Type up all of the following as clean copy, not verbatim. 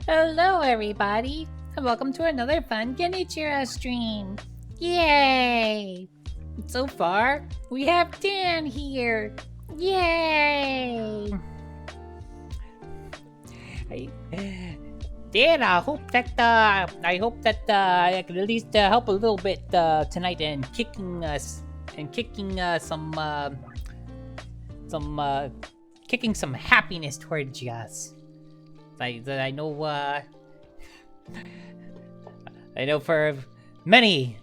Hello, everybody, and welcome to another fun Genichiro stream. Yay! So far, we have Dan here. Yay! Dan, I hope that I can at least help a little bit tonight in kicking some happiness towards us. I know for many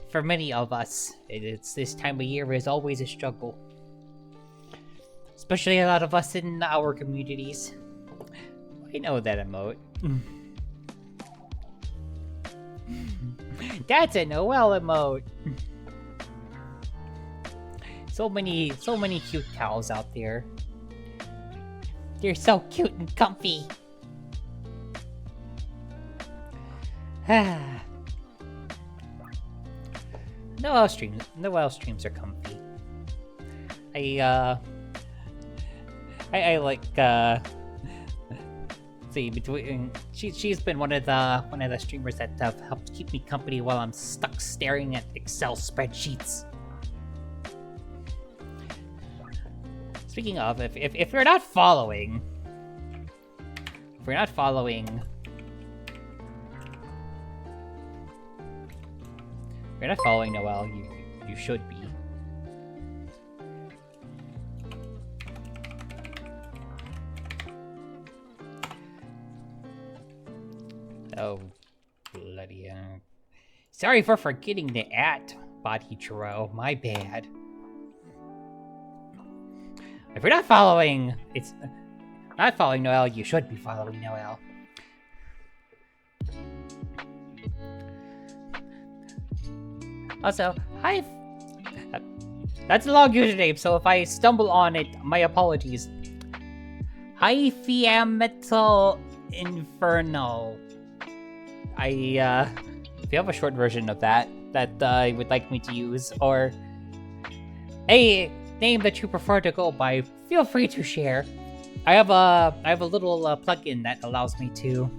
of us, it's this time of year is always a struggle. Especially a lot of us in our communities. I know that emote. That's a Noel emote. So many cute cows out there. They're so cute and comfy. Noel streams are comfy. I like see between she's been one of the streamers that have helped keep me company while I'm stuck staring at Excel spreadsheets. Speaking of, if you're not following Noel, you should be. Oh, bloody hell. Sorry for forgetting the Bodichiro. My bad. If you're not following Noel, you should be following Noel. Also, hi. That's a long username, so if I stumble on it, my apologies. Hi, Metal Inferno. If you have a short version of that you would like me to use, or a name that you prefer to go by, feel free to share. I have a little plugin that allows me to.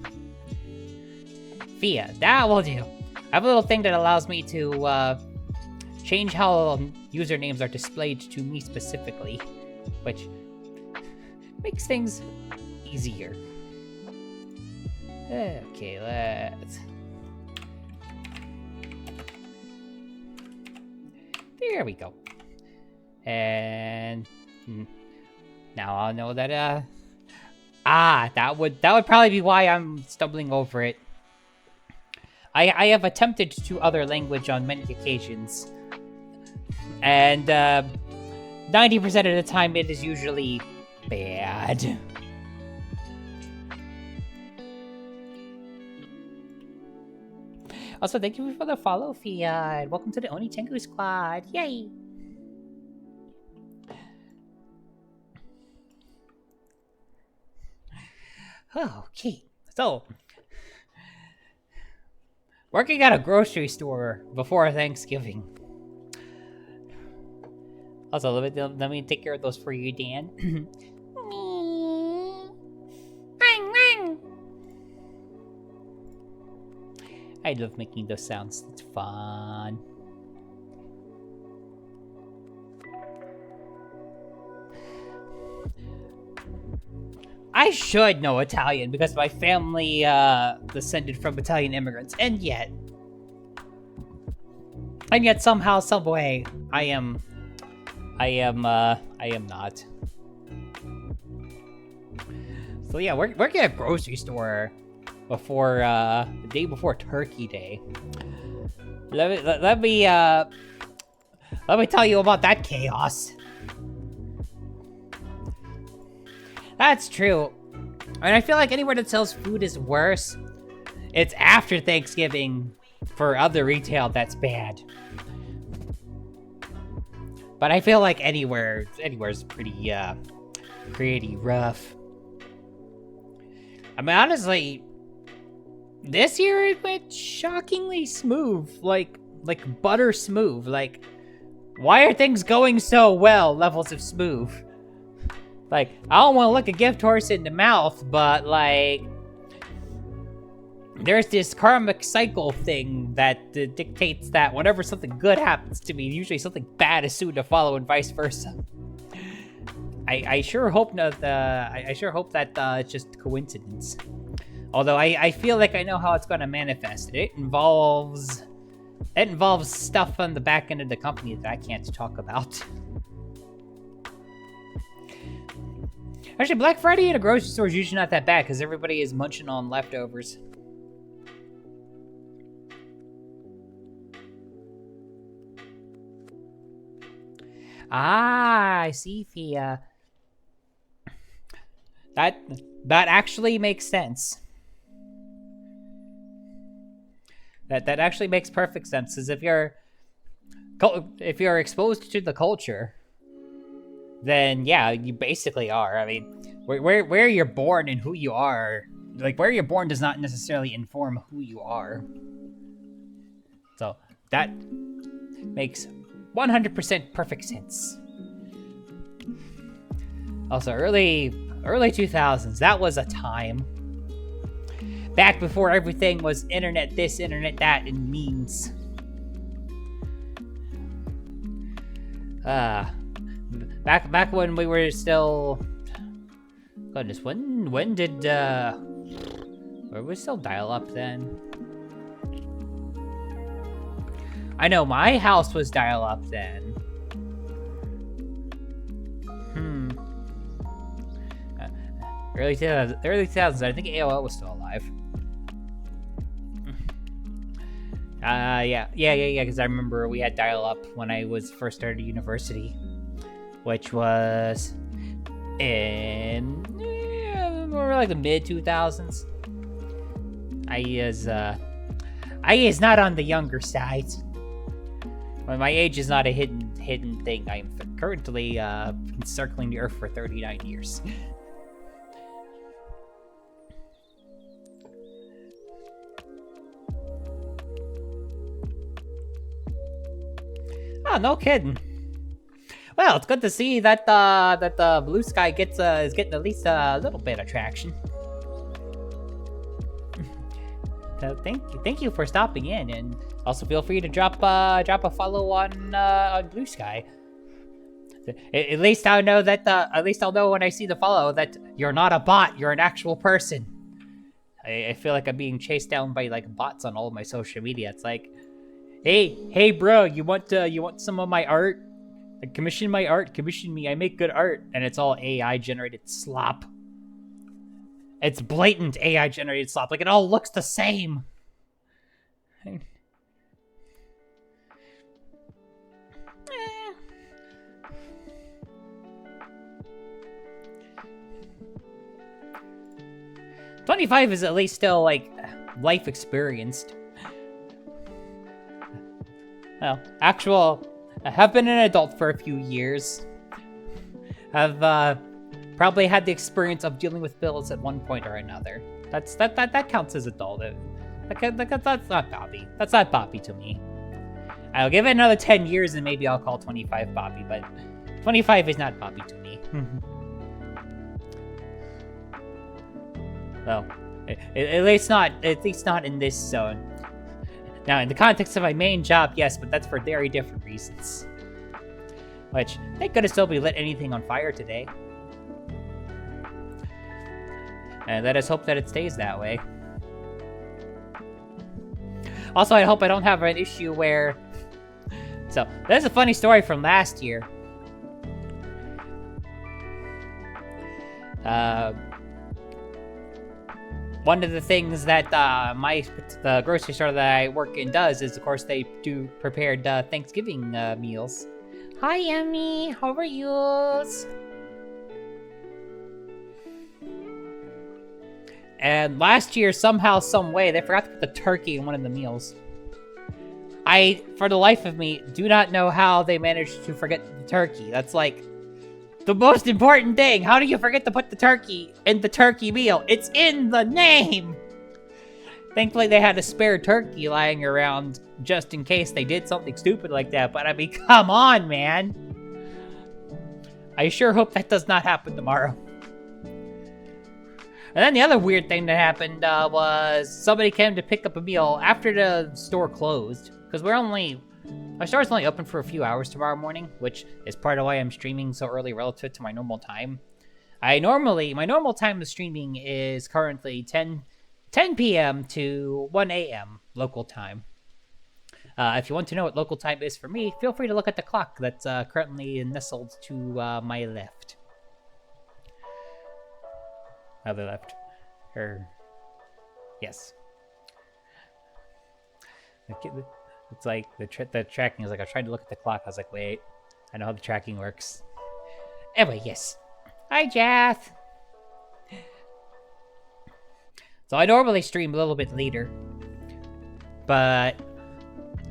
Fia, that will do. I have a little thing that allows me to change how usernames are displayed to me specifically, which makes things easier. Okay, let's... There we go. And now I'll know that that would probably be why I'm stumbling over it. I have attempted to other language on many occasions, and 90% of the time it is usually bad. Also, thank you for the follow, Fia, and welcome to the Oni Tengu squad. Yay! Okay, so working at a grocery store before Thanksgiving. Also, let me take care of those for you, Dan. I love making those sounds. It's fun. I should know Italian because my family descended from Italian immigrants, and yet somehow, some way, I am not. So yeah, working at a grocery store before the day before Turkey Day. Let me tell you about that chaos. That's true. And I feel like anywhere that sells food is worse. It's after Thanksgiving for other retail that's bad. But I feel like anywhere's pretty rough. I mean, honestly, this year it went shockingly smooth, like butter smooth. Like, why are things going so well? Levels of smooth. Like, I don't want to look a gift horse in the mouth, but like, there's this karmic cycle thing that dictates that whenever something good happens to me, usually something bad is soon to follow, and vice versa. I sure hope that it's just coincidence. Although I feel like I know how it's going to manifest. It involves stuff on the back end of the company that I can't talk about. Actually, Black Friday at a grocery store is usually not that bad because everybody is munching on leftovers. Ah, I see, Fia. That actually makes sense. That actually makes perfect sense. Because if you're exposed to the culture, then yeah, you basically are. I mean, where you're born and who you are, like where you're born does not necessarily inform who you are. So that makes 100% perfect sense. Also, early 2000s, that was a time. Back before everything was internet this, internet that, and memes. Back when we were still... Goodness, when did, were we still dial-up then? I know my house was dial-up then. Early 2000s, I think AOL was still alive. Yeah, because I remember we had dial-up when I was first started university, which was in more like the mid-2000s. I is not on the younger side. Well, my age is not a hidden thing. I am currently circling the Earth for 39 years. Oh, no kidding. Well, it's good to see that the Blue Sky is getting at least a little bit of traction. So thank you for stopping in, and also feel free to drop a follow on Blue Sky. At least I'll know when I see the follow that you're not a bot, you're an actual person. I feel like I'm being chased down by like bots on all of my social media. It's like, hey bro, you want some of my art? Like, commission my art, commission me, I make good art. And it's all AI generated slop. It's blatant AI generated slop. Like, it all looks the same. 25 is at least still, like, life experienced. Well, I have been an adult for a few years. I've probably had the experience of dealing with bills at one point or another. That counts as adult. That's not Bobby. That's not Bobby to me. I'll give it another 10 years and maybe I'll call 25 Bobby, but 25 is not Bobby to me. Well, at least not in this zone. Now, in the context of my main job, yes, but that's for very different reasons. Which, thank goodness nobody lit anything on fire today. And let us hope that it stays that way. Also, I hope I don't have an issue where... So, there's a funny story from last year. One of the things that the grocery store that I work in does is, of course, they do prepared Thanksgiving meals. Hi, Emmy. How are yous? And last year, somehow, some way, they forgot to put the turkey in one of the meals. I, for the life of me, do not know how they managed to forget the turkey. That's like the most important thing. How do you forget to put the turkey in the turkey meal? It's in the name! Thankfully, they had a spare turkey lying around just in case they did something stupid like that. But I mean, come on, man. I sure hope that does not happen tomorrow. And then the other weird thing that happened was somebody came to pick up a meal after the store closed. Because our store's only open for a few hours tomorrow morning, which is part of why I'm streaming so early relative to my normal time. My normal time of streaming is currently 10 p.m. to 1 a.m. local time. If you want to know what local time is for me, feel free to look at the clock that's currently nestled to my left. Other left. Yes. It's like the tracking is like I tried to look at the clock. I was like, wait, I know how the tracking works. Anyway, yes. Hi, Jath. So I normally stream a little bit later, but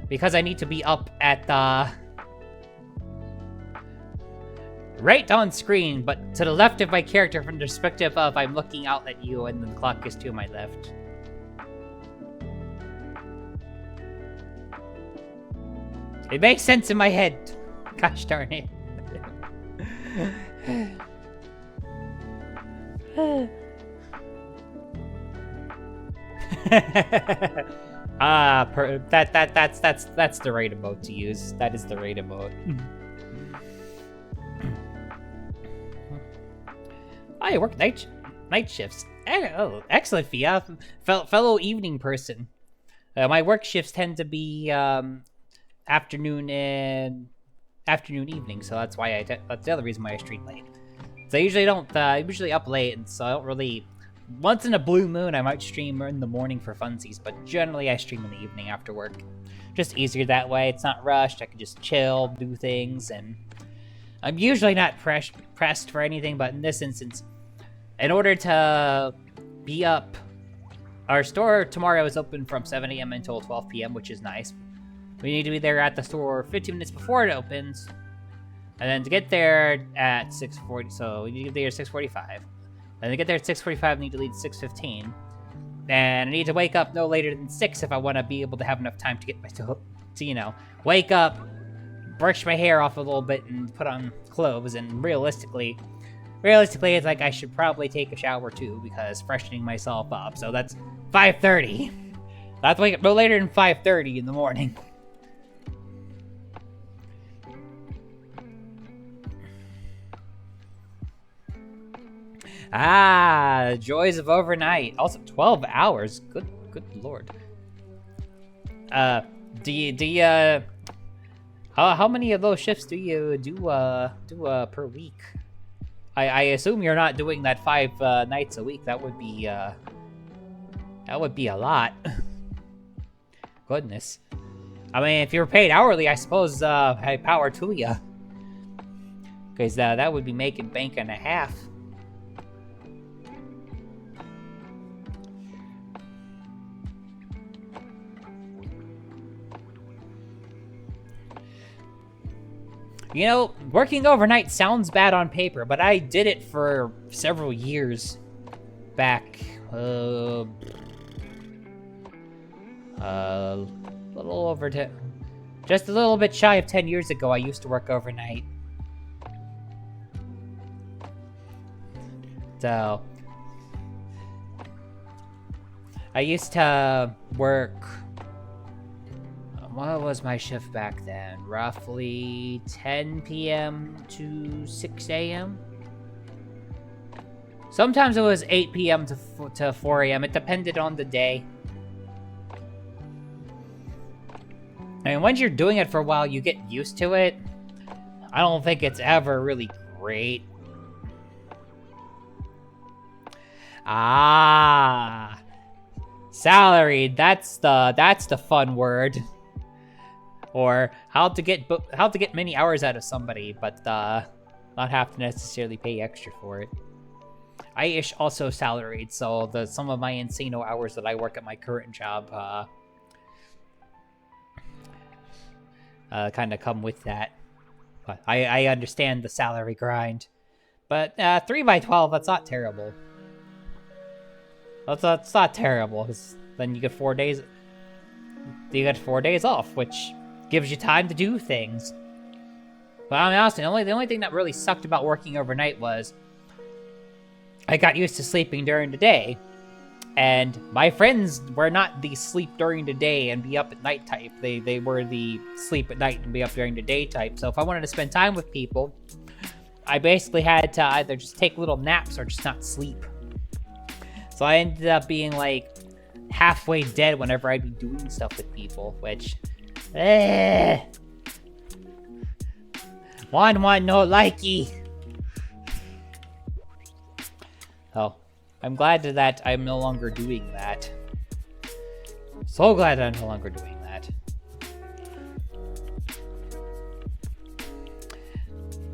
because I need to be up at right on screen, but to the left of my character from the perspective of I'm looking out at you and the clock is to my left. It makes sense in my head. Gosh darn it. That's the right emote to use. That is the right emote. I work night shifts. Oh, excellent, Fia. Fellow evening person. My work shifts tend to be afternoon evening, so that's why that's the other reason why I stream late. So I usually don't. I'm usually up late, and so I don't really. Once in a blue moon, I might stream in the morning for funsies, but generally I stream in the evening after work. Just easier that way. It's not rushed. I can just chill, do things, and I'm usually not pressed for anything. But in this instance, in order to be up, our store tomorrow is open from 7 a.m. until 12 p.m., which is nice. We need to be there at the store 15 minutes before it opens, and then to get there at 6:40. So we need to be there at 6:45. And to get there at 6:45, I need to leave at 6:15. And I need to wake up no later than 6 if I want to be able to have enough time to get myself to, wake up, brush my hair off a little bit, and put on clothes. And realistically, it's like I should probably take a shower too, because freshening myself up. So that's 5:30. I have to wake up no later than 5:30 in the morning. Ah, joys of overnight. Also, 12 hours. Good lord. Do you how many of those shifts do you do per week? I assume you're not doing that 5 nights a week. That would be a lot. Goodness. I mean, if you're paid hourly, I suppose hey, power to ya. Because that would be making bank and a half. Working overnight sounds bad on paper, but I did it for several years back. Just a little bit shy of 10 years ago, I used to work overnight. So, I used to work. What was my shift back then? Roughly 10 p.m. to 6 a.m.? Sometimes it was 8 p.m. to 4 a.m. It depended on the day. And once you're doing it for a while, you get used to it. I don't think it's ever really great. Ah, salaried. That's the fun word. Or how to get many hours out of somebody, but not have to necessarily pay extra for it. I is also salaried, so some of my insano hours that I work at my current job kind of come with that. But I understand the salary grind. But 3x12, that's not terrible. That's not terrible. Then you get 4 days. You get 4 days off, which gives you time to do things. But I mean, honestly, the only thing that really sucked about working overnight was I got used to sleeping during the day. And my friends were not the sleep during the day and be up at night type. They were the sleep at night and be up during the day type. So if I wanted to spend time with people, I basically had to either just take little naps or just not sleep. So I ended up being like halfway dead whenever I'd be doing stuff with people, which one no likey. Oh. I'm glad that I'm no longer doing that. So glad that I'm no longer doing that.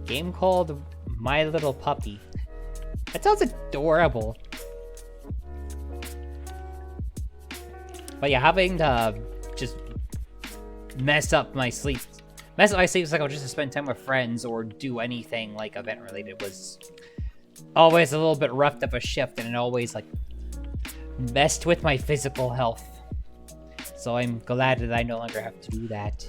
Game called My Little Puppy. That sounds adorable. But yeah, having to just mess up my sleep cycle just to spend time with friends or do anything like event related was always a little bit rough of a shift, and it always like messed with my physical health. So I'm glad that I no longer have to do that.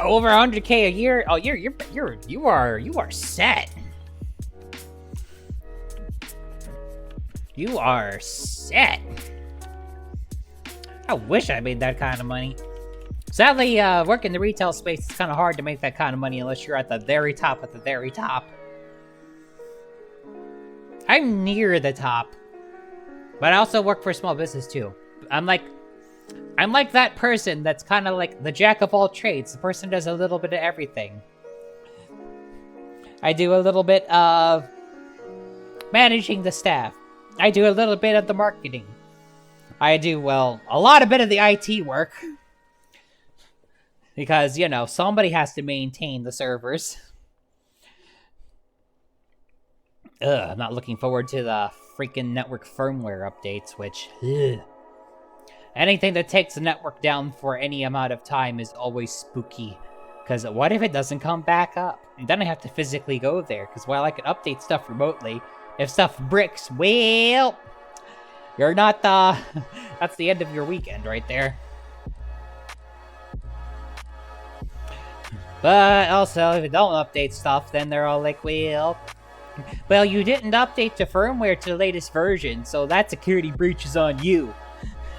Over 100K a year. Oh, you are set. You are set. I wish I made that kind of money. Sadly, working the retail space, it's kind of hard to make that kind of money unless you're at the very top at the very top. I'm near the top, but I also work for a small business too. I'm like that person that's kind of like the jack of all trades. The person does a little bit of everything. I do a little bit of managing the staff. I do a little bit of the marketing. I do, well, a lot of bit of the IT work. Because, you know, somebody has to maintain the servers. I'm not looking forward to the freaking network firmware updates, which... Anything that takes the network down for any amount of time is always spooky. Because what if it doesn't come back up? And then I have to physically go there. Because while I can update stuff remotely, if stuff bricks, well, you're not the... That's the end of your weekend right there. But also, if you don't update stuff, then they're all like, well, you didn't update the firmware to the latest version, so that security breach is on you.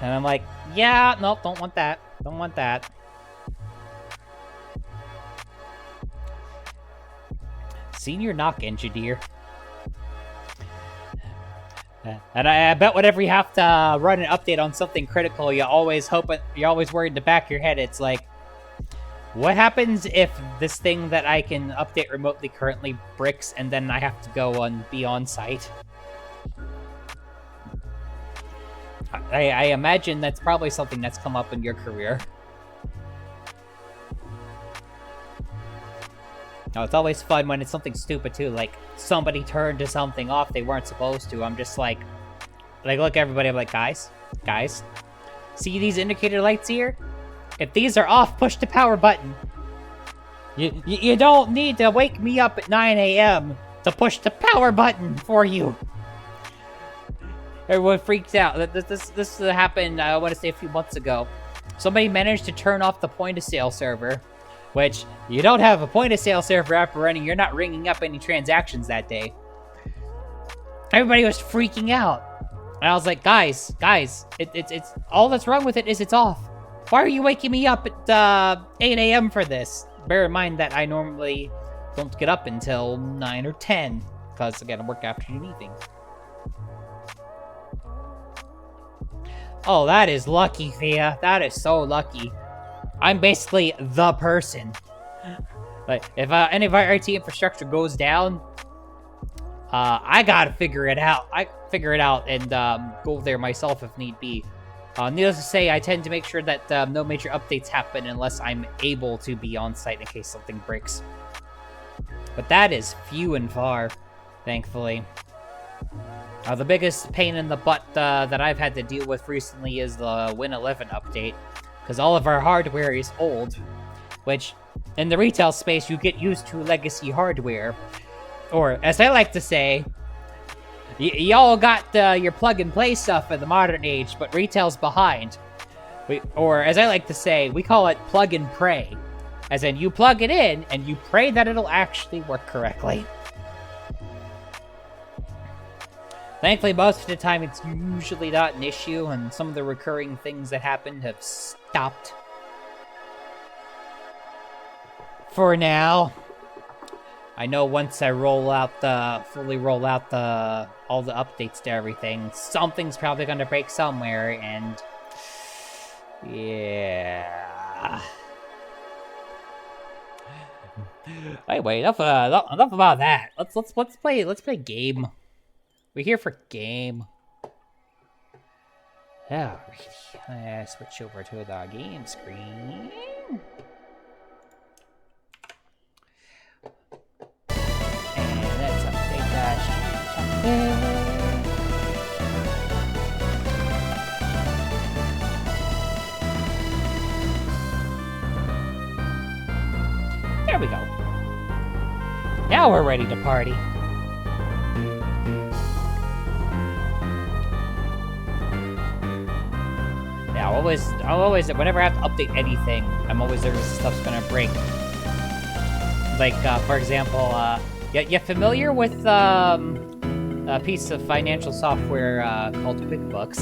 And I'm like, yeah, nope, don't want that. Don't want that. Senior knock engineer. And I bet whenever you have to run an update on something critical, you're always worried in the back of your head. It's like, what happens if this thing that I can update remotely currently bricks and then I have to go and be on site? I imagine that's probably something that's come up in your career. No, it's always fun when it's something stupid too, like somebody turned to something off they weren't supposed to. I'm just like look everybody, I'm like, guys, see these indicator lights here? If these are off, push the power button. You don't need to wake me up at 9 a.m. to push the power button for you. Everyone freaked out. This happened, I want to say, a few months ago. Somebody managed to turn off the point-of-sale server, which, you don't have a point-of-sale server up running, you're not ringing up any transactions that day. Everybody was freaking out. And I was like, guys, it's all that's wrong with it is it's off. Why are you waking me up at 8 a.m. for this? Bear in mind that I normally don't get up until 9 or 10, because, again, I work afternoon evenings. Oh, that is lucky, Thea. That is so lucky. I'm basically the person. Like, if any of our IT infrastructure goes down, I gotta figure it out. I figure it out and go there myself if need be. Needless to say, I tend to make sure that no major updates happen unless I'm able to be on site in case something breaks. But that is few and far, thankfully. The biggest pain in the butt that I've had to deal with recently is the Win 11 update, because all of our hardware is old, which, in the retail space, you get used to legacy hardware. Or, as I like to say, y'all got your plug-and-play stuff in the modern age, but retail's behind. Or, as I like to say, we call it plug and pray. As in, you plug it in, and you pray that it'll actually work correctly. Thankfully, most of the time, it's usually not an issue, and some of the recurring things that happened have stopped. For now. I know once I fully roll out all the updates to everything, something's probably gonna break somewhere, and yeah. Anyway, enough about that. Let's play game. We're here for game. Alrighty, switch over to the game screen. Let's update that. There we go. Now we're ready to party. Yeah, I'll always, whenever I have to update anything, I'm always nervous stuff's gonna break. Like, for example, you familiar with a piece of financial software called QuickBooks?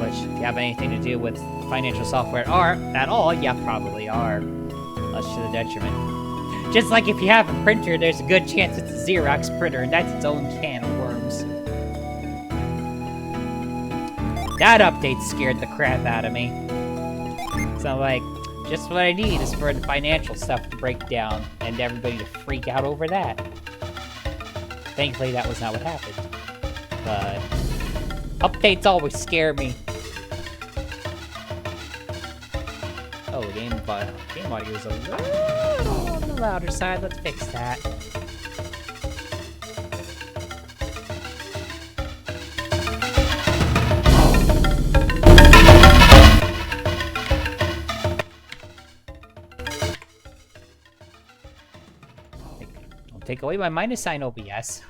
Which, if you have anything to do with financial software at all, you probably are. Much to the detriment. Just like if you have a printer, there's a good chance it's a Xerox printer, and that's its own can of worms. That update scared the crap out of me. So, like, just what I need is for the financial stuff to break down and everybody to freak out over that. Thankfully, that was not what happened. But updates always scare me. Oh, the game audio is a little on the louder side. Let's fix that. Take away my minus sign, OBS.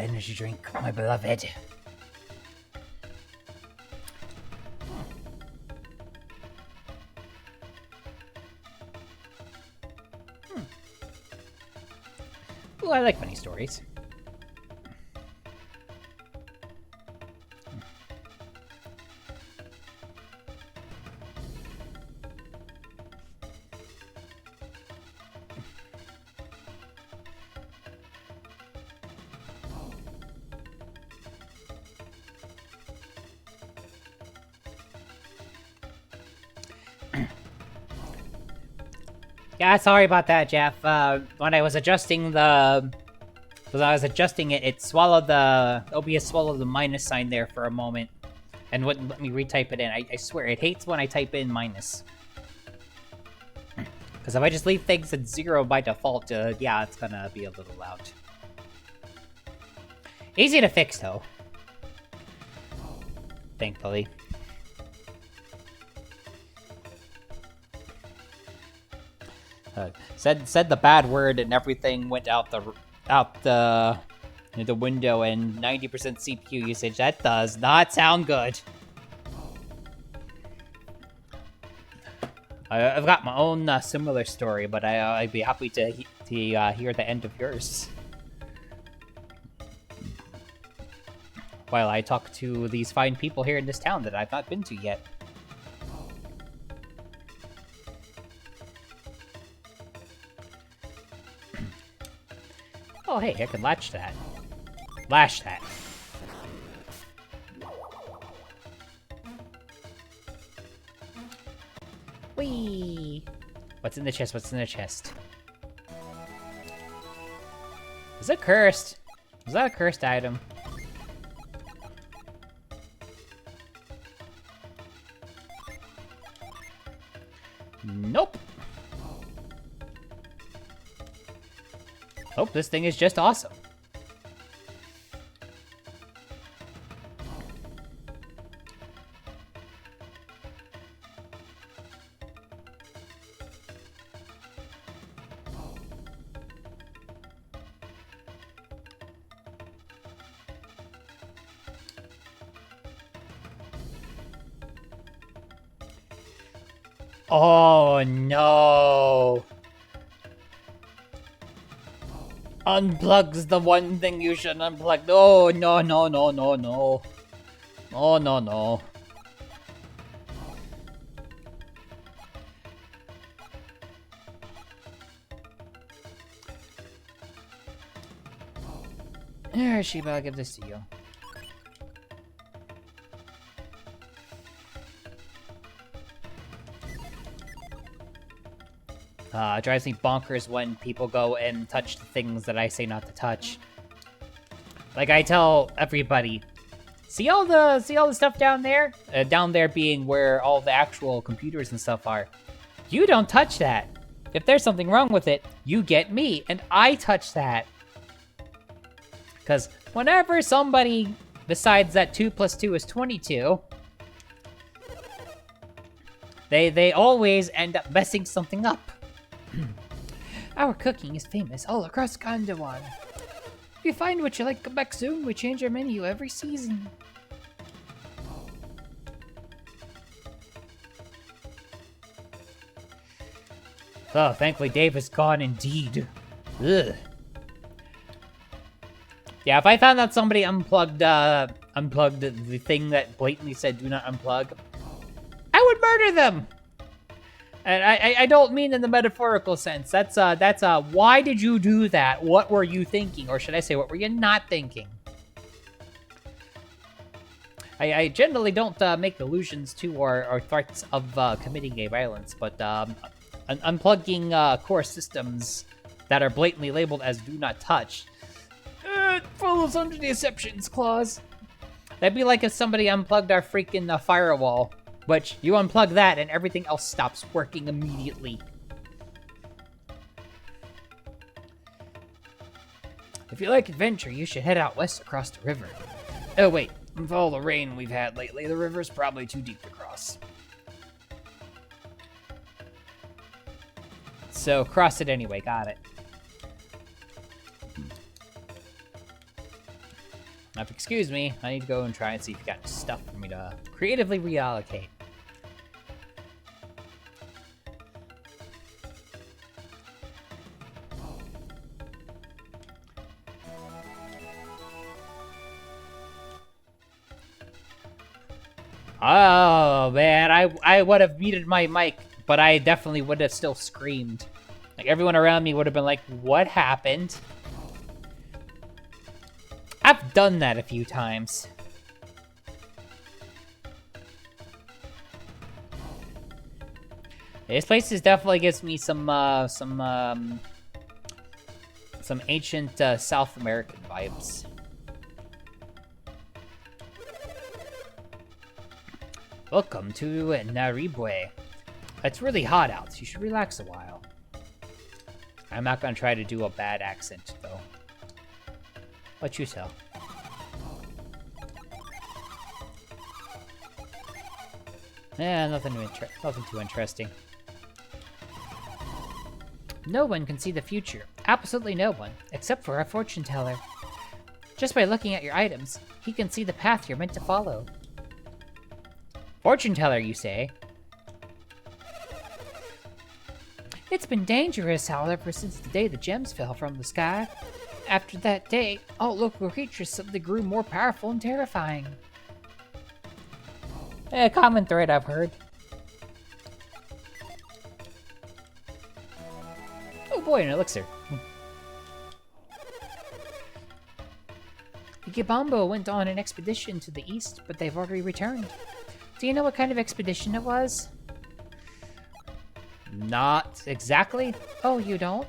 Energy drink, my beloved. Ooh, I like funny stories. Yeah, sorry about that, Jeff. When I was adjusting it swallowed OBS swallowed the minus sign there for a moment, and wouldn't let me retype it in. I swear, it hates when I type in minus. Because if I just leave things at 0 by default, yeah, it's gonna be a little loud. Easy to fix, though. Thankfully. Said the bad word and everything went out the window, and 90% CPU usage. That does not sound good. I've got my own similar story, but I'd be happy to hear the end of yours while I talk to these fine people here in this town that I've not been to yet. Oh, hey, I can lash that. Whee! What's in the chest? Is it cursed? Is that a cursed item? Nope. Hope this thing is just awesome. Oh no! Unplugs the one thing you should unplug. Oh no no no no no. Oh no no. Here, Shiba, I'll give this to you. It drives me bonkers when people go and touch the things that I say not to touch. Like I tell everybody, see all the stuff down there? Down there being where all the actual computers and stuff are. You don't touch that. If there's something wrong with it, you get me, and I touch that. Because whenever somebody decides that 2 + 2 is 22, they always end up messing something up. Our cooking is famous all across Gondwan. If you find what you like, come back soon. We change our menu every season. Oh, thankfully Dave is gone indeed. Ugh. Yeah, if I found out somebody unplugged the thing that blatantly said do not unplug, I would murder them! And I don't mean in the metaphorical sense. That's why did you do that? What were you thinking? Or should I say, what were you not thinking? I generally don't make allusions to or threats of committing gay violence, but unplugging core systems that are blatantly labeled as do not touch, it falls under the exceptions clause. That'd be like if somebody unplugged our freaking firewall. Which, you unplug that and everything else stops working immediately. If you like adventure, you should head out west across the river. Oh wait, with all the rain we've had lately, the river's probably too deep to cross. So, cross it anyway, got it. Now, if you excuse me, I need to go and try and see if you got stuff for me to creatively reallocate. Oh, man, I would have muted my mic, but I definitely would have still screamed. Like, everyone around me would have been like, what happened? I've done that a few times. This place definitely gives me some ancient South American vibes. Welcome to Naribwe. It's really hot out, so you should relax a while. I'm not gonna try to do a bad accent, though. What you tell? Nothing too interesting. No one can see the future. Absolutely no one, except for our fortune teller. Just by looking at your items, he can see the path you're meant to follow. Fortune teller, you say? It's been dangerous, however, since the day the gems fell from the sky. After that day, all local creatures suddenly grew more powerful and terrifying. A common thread I've heard. Oh boy, an elixir. The Gibambo went on an expedition to the east, but they've already returned. Do you know what kind of expedition it was? Not exactly. Oh, you don't?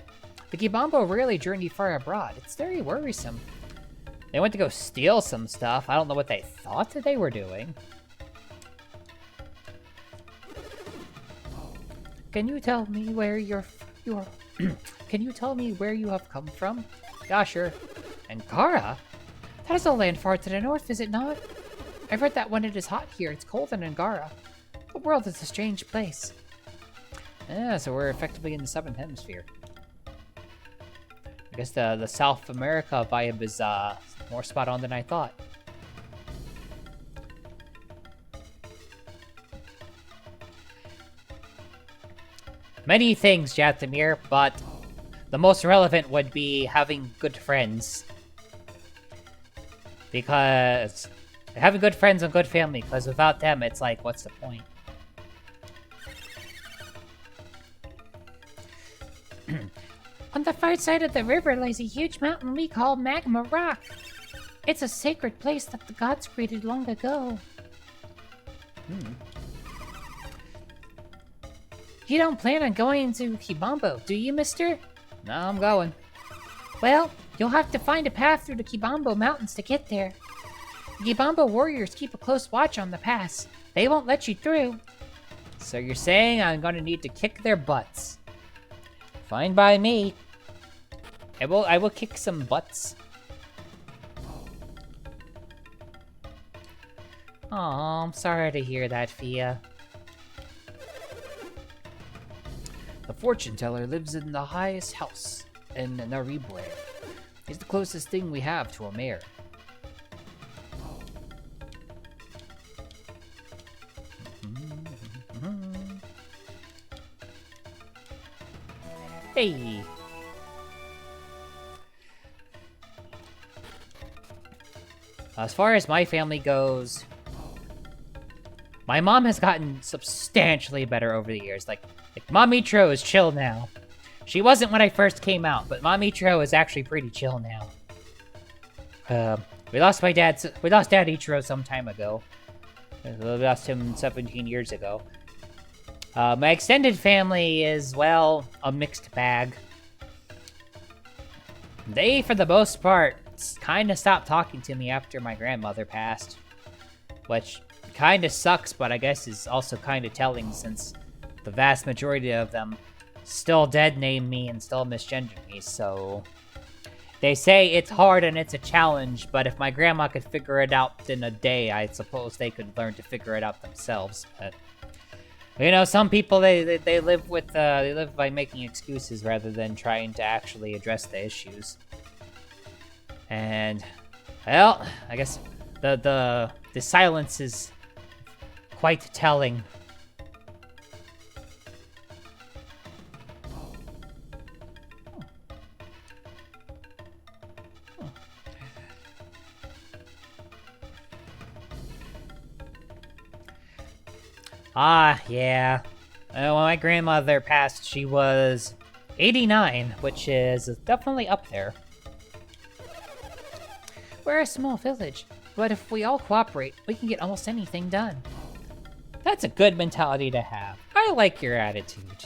The Gibambo rarely journey far abroad. It's very worrisome. They went to go steal some stuff. I don't know what they thought that they were doing. Can you tell me where Can you tell me where you have come from? Yeah, sure. Angara? That is a land far to the north, is it not? I've heard that when it is hot here, it's cold in Angara. The world is a strange place. Yeah, so we're effectively in the Southern Hemisphere. I guess the South America vibe is more spot on than I thought. Many things, Jathemir, but the most relevant would be having good friends. Because having good friends and good family, because without them, it's like, what's the point? On the far side of the river lies a huge mountain we call Magma Rock. It's a sacred place that the gods created long ago. You don't plan on going to Kibambo, do you, mister? No, I'm going. Well, you'll have to find a path through the Kibambo Mountains to get there. The Kibambo warriors keep a close watch on the pass. They won't let you through. So you're saying I'm gonna need to kick their butts. Fine by me. I will kick some butts. Aw, I'm sorry to hear that, Fia. The fortune teller lives in the highest house in Naribwe. He's the closest thing we have to a mayor. Hey! As far as my family goes, my mom has gotten substantially better over the years. Like Mommy Tro is chill now. She wasn't when I first came out, but Mommy Tro is actually pretty chill now. We lost Daddy Tro some time ago. We lost him 17 years ago. My extended family is, well, a mixed bag. They, for the most part, kind of stopped talking to me after my grandmother passed. Which kind of sucks, but I guess is also kind of telling since the vast majority of them still dead name me and still misgender me, so... They say it's hard and it's a challenge, but if my grandma could figure it out in a day, I suppose they could learn to figure it out themselves, but... You know, some people, they live with, they live by making excuses rather than trying to actually address the issues. And, well, I guess the silence is quite telling. Ah, yeah. When my grandmother passed, she was 89, which is definitely up there. We're a small village, but if we all cooperate, we can get almost anything done. That's a good mentality to have. I like your attitude.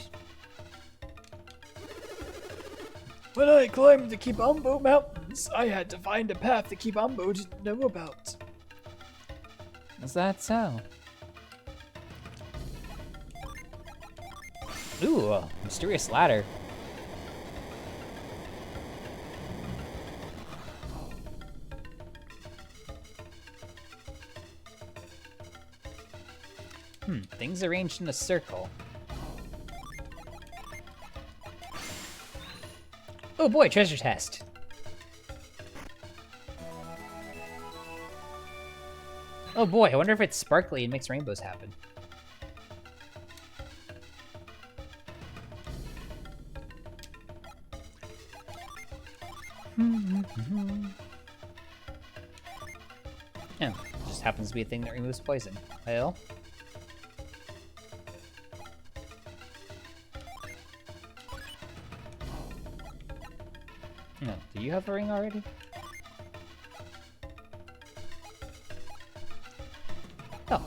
When I climbed the Kibambo Mountains, I had to find a path the Kibambo didn't know about. Is that so? Ooh, a mysterious ladder. Things arranged in a circle. Oh boy, treasure chest. Oh boy, I wonder if it's sparkly and makes rainbows happen. Yeah, just happens to be a thing that removes poison. Well. No, do you have a ring already? Oh,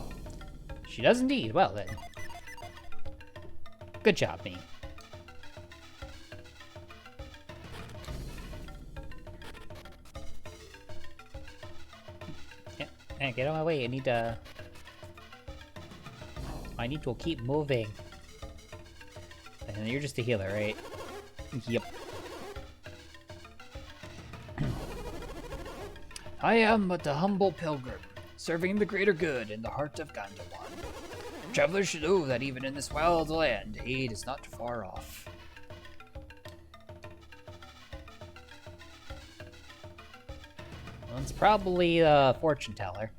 she does indeed. Well then. Good job, me. Yeah, get out of my way. I need to keep moving. And you're just a healer, right? Yep. I am but a humble pilgrim, serving the greater good in the heart of Gandawan. Travelers should know that even in this wild land, aid is not far off. Well, it's probably a fortune teller.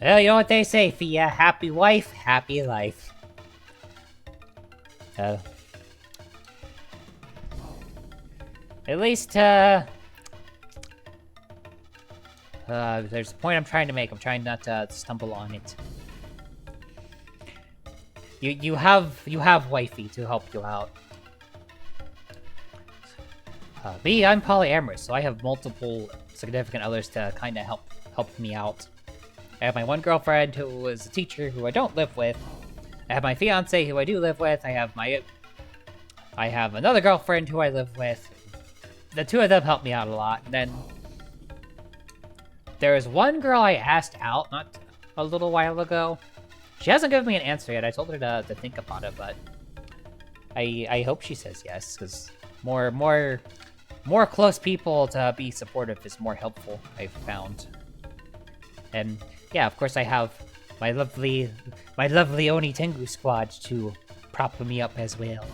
Well, you know what they say, Fia. Happy wife, happy life. At least, there's a point I'm trying to make. I'm trying not to stumble on it. You have wifey to help you out. Me, I'm polyamorous, so I have multiple significant others to kind of help me out. I have my one girlfriend who is a teacher who I don't live with. I have my fiance who I do live with. I have another girlfriend who I live with. The two of them help me out a lot. And then there is one girl I asked out not a little while ago. She hasn't given me an answer yet. I told her to think about it, but I hope she says yes, because more close people to be supportive is more helpful, I've found. And yeah, of course I have my lovely Oni Tengu squad to prop me up as well.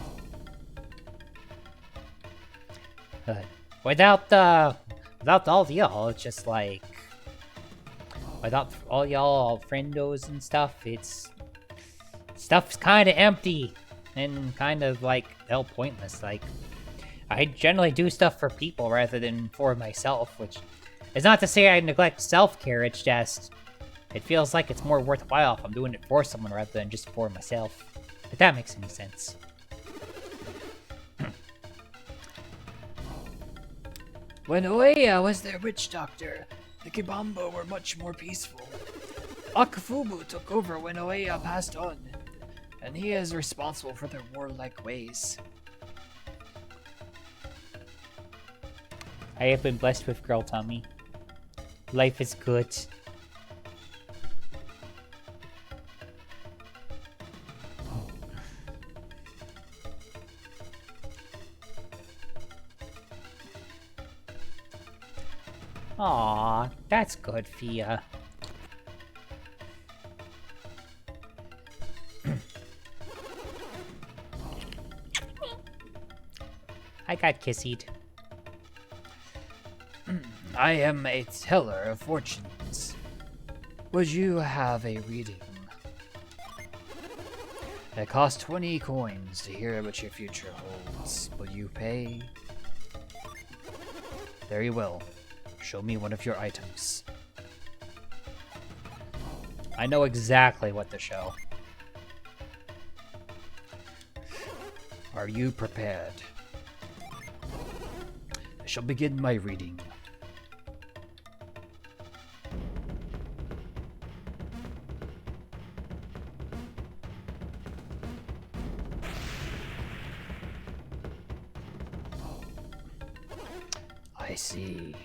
But without all y'all, it's just like without all y'all friendos and stuff, stuff's kind of empty and kind of like hell pointless. Like I generally do stuff for people rather than for myself, which is not to say I neglect self-care. It's just it feels like it's more worthwhile if I'm doing it for someone rather than just for myself. If that makes any sense. When Oeya was their witch doctor, the Kibambo were much more peaceful. Akafubu took over when Oeya passed on, and he is responsible for their warlike ways. I have been blessed with girl tummy. Life is good. Aw, that's good, Fia. I got kissied. I am a teller of fortunes. Would you have a reading? It costs 20 coins to hear what your future holds. Will you pay? Very well. Show me one of your items. I know exactly what to show. Are you prepared? I shall begin my reading. I see.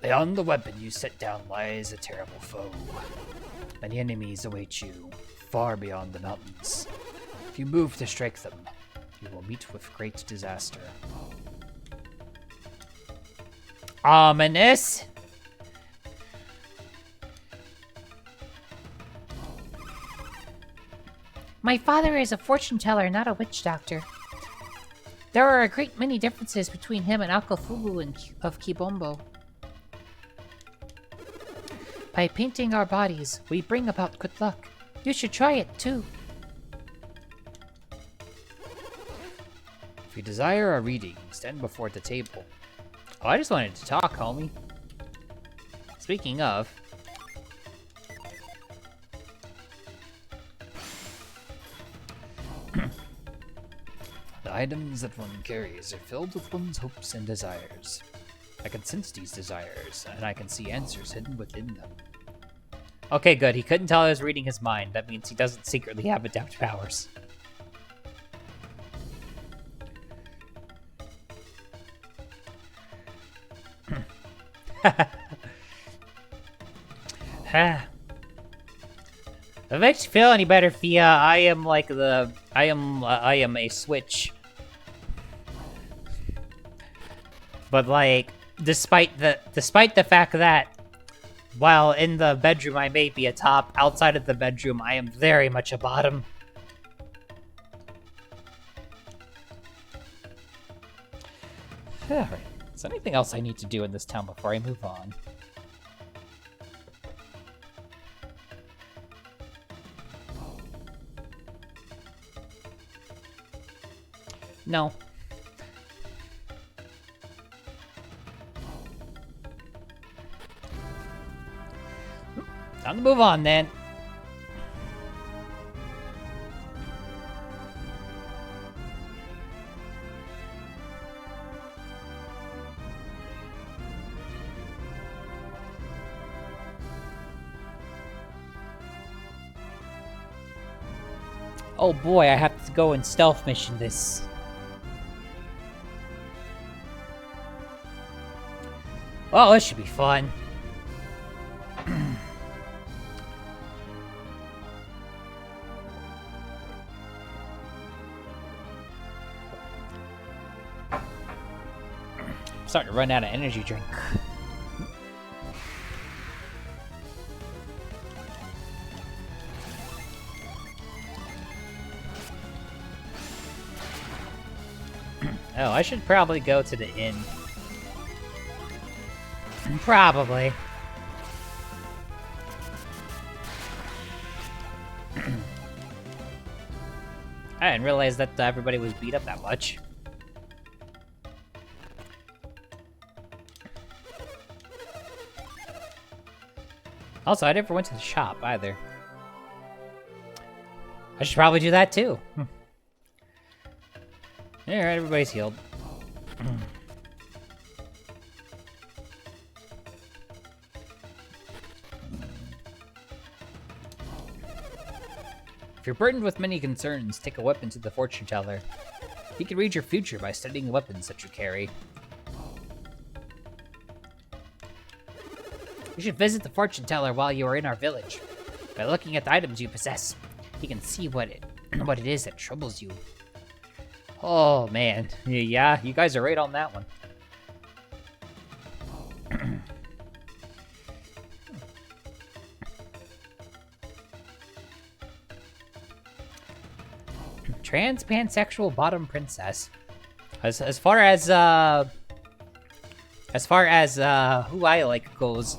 Beyond the weapon you set down lies a terrible foe. Many enemies await you, far beyond the mountains. If you move to strike them, you will meet with great disaster. Ominous? My father is a fortune teller, not a witch doctor. There are a great many differences between him and Akafubu of Kibombo. By painting our bodies, we bring about good luck. You should try it, too. If you desire a reading, stand before the table. Oh, I just wanted to talk, homie. Speaking of... The items that one carries are filled with one's hopes and desires. I can sense these desires, and I can see answers hidden within them. Okay, good. He couldn't tell I was reading his mind. That means he doesn't secretly have adept powers. If it makes you feel any better, Fia, I am a Switch. But like, despite the fact that while in the bedroom I may be a top, outside of the bedroom I am very much a bottom. Alright, is there anything else I need to do in this town before I move on? No. Time to move on, then. Oh boy, I have to go and stealth mission this. Well, this should be fun. I'm starting to run out of energy drink. Oh, I should probably go to the inn. Probably. I didn't realize that everybody was beat up that much. Also, I never went to the shop either. I should probably do that too. Alright, everybody's healed. If you're burdened with many concerns, take a weapon to the fortune teller. He can read your future by studying the weapons that you carry. You should visit the fortune teller while you are in our village. By looking at the items you possess, he can see what it is that troubles you. Oh man, yeah, you guys are right on that one. Trans pansexual bottom princess. As far as who I like goes,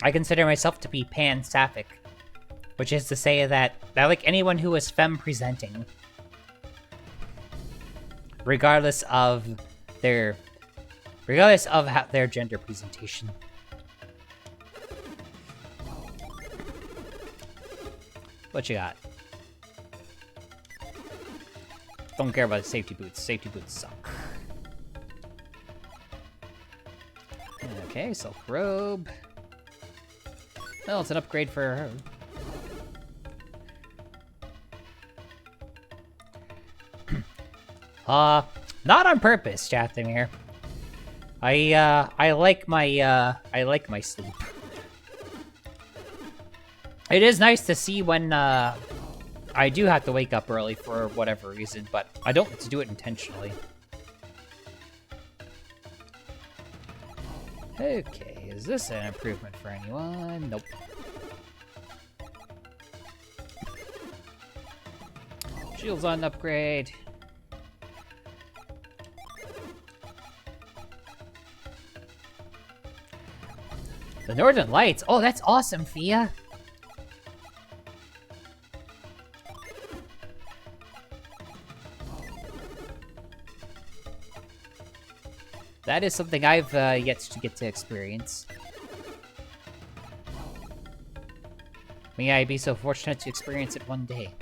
I consider myself to be pan-sapphic, which is to say that I like anyone who is femme-presenting, regardless of their gender presentation. What you got? Don't care about the safety boots. Safety boots suck. Okay, silk robe. Well, it's an upgrade for her. Not on purpose, Chathamir. I like my sleep. It is nice to see when I do have to wake up early for whatever reason, but I don't have to do it intentionally. Okay, is this an improvement for anyone? Nope. Shields on upgrade. The Northern Lights. Oh, that's awesome, Fia. That is something I've yet to get to experience. May I be so fortunate to experience it one day.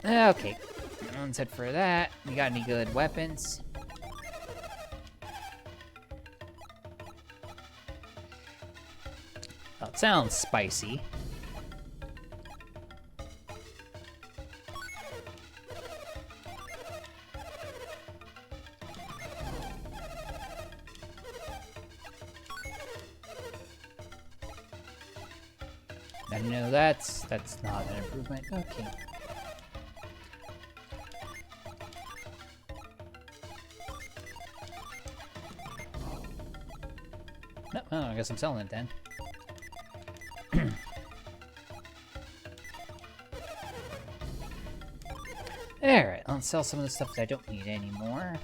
Okay, one set for that. We got any good weapons? That sounds spicy. No, that's not an improvement. Okay. No, oh, I guess I'm selling it then. Alright, let's sell some of the stuff that I don't need anymore.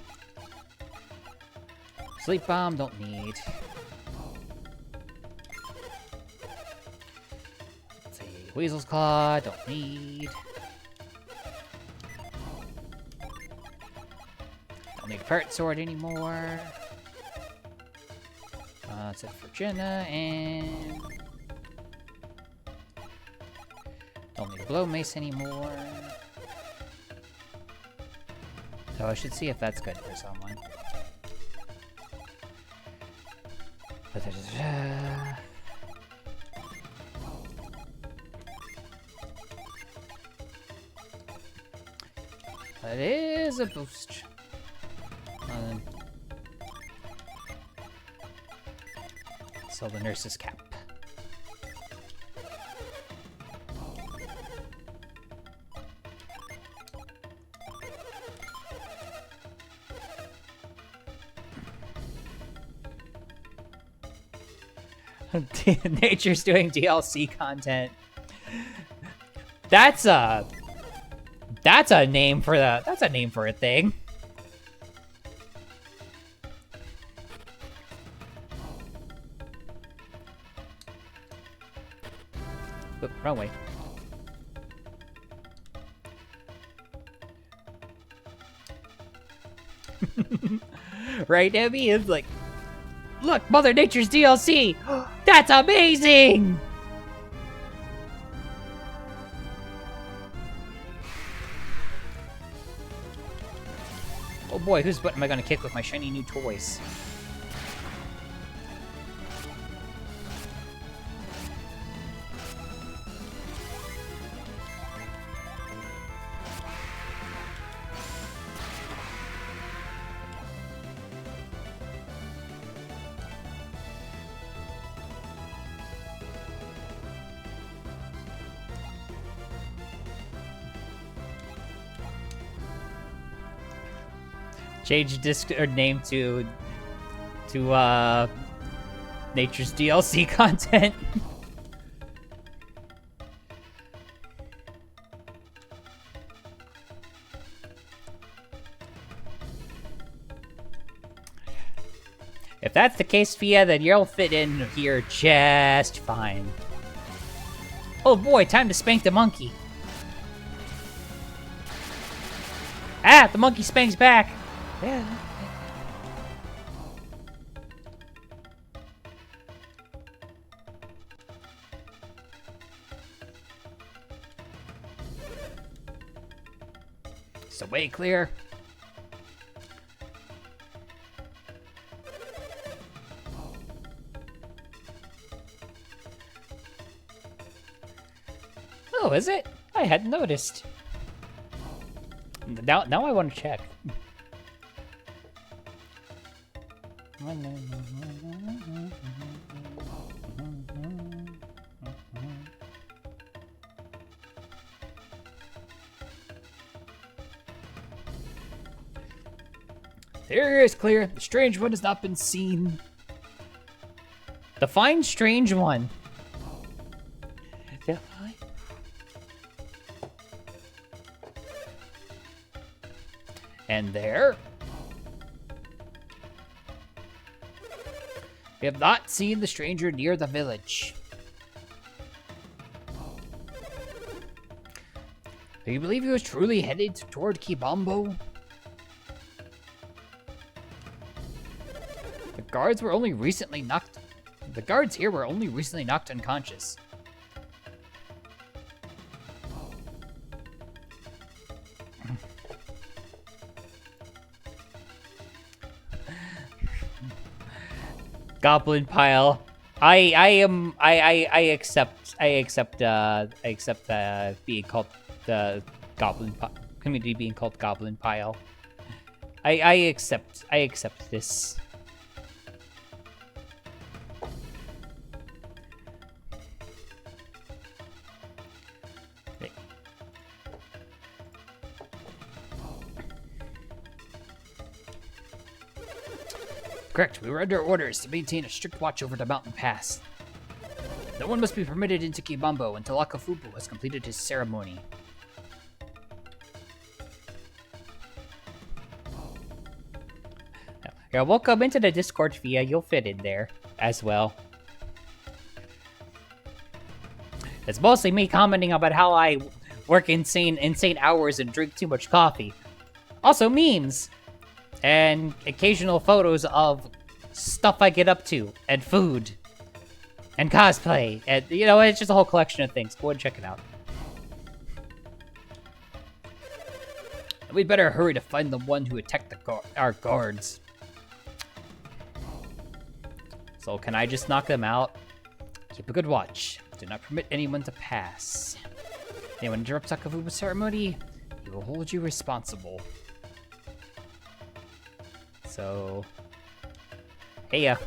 Sleep bomb, don't need. Let's see, Weasel's Claw, don't need. Don't need a Parrot Sword anymore. That's it for Jenna, and... don't need a Blow Mace anymore. So I should see if that's good for someone. That is a boost. Sell the nurse's cap. Nature's doing DLC content. That's a name for the. That's a name for a thing. Oop, wrong way. Right, Abby? It's like, look, Mother Nature's DLC! That's amazing! Oh boy, whose butt am I gonna kick with my shiny new toys? Change Discord name to Nature's DLC content. If that's the case, Fia, then you'll fit in here just fine. Oh boy, time to spank the monkey. Ah, the monkey spanks back. Yeah. It's the way clear. Oh, is it? I hadn't noticed. Now I want to check. The area is clear. The strange one has not been seen. Define strange one. Define. And there. We have not seen the stranger near the village. Do you believe he was truly headed toward Kibambo? The guards here were only recently knocked unconscious. Goblin pile. I accept being called the goblin community being called goblin pile. I accept this. Correct. We were under orders to maintain a strict watch over the mountain pass. No one must be permitted into Kibambo until Akafubu has completed his ceremony. Yeah, welcome into the Discord, Fia. You'll fit in there as well. It's mostly me commenting about how I work insane hours and drink too much coffee. Also memes and occasional photos of stuff I get up to and food and cosplay, and it's just a whole collection of things. Go ahead and check it out. We'd better hurry to find the one who attacked our guards. So can I just knock them out? Keep a good watch. Do not permit anyone to pass. Anyone interrupts Akafubu's ceremony, he will hold you responsible. So, hey ya.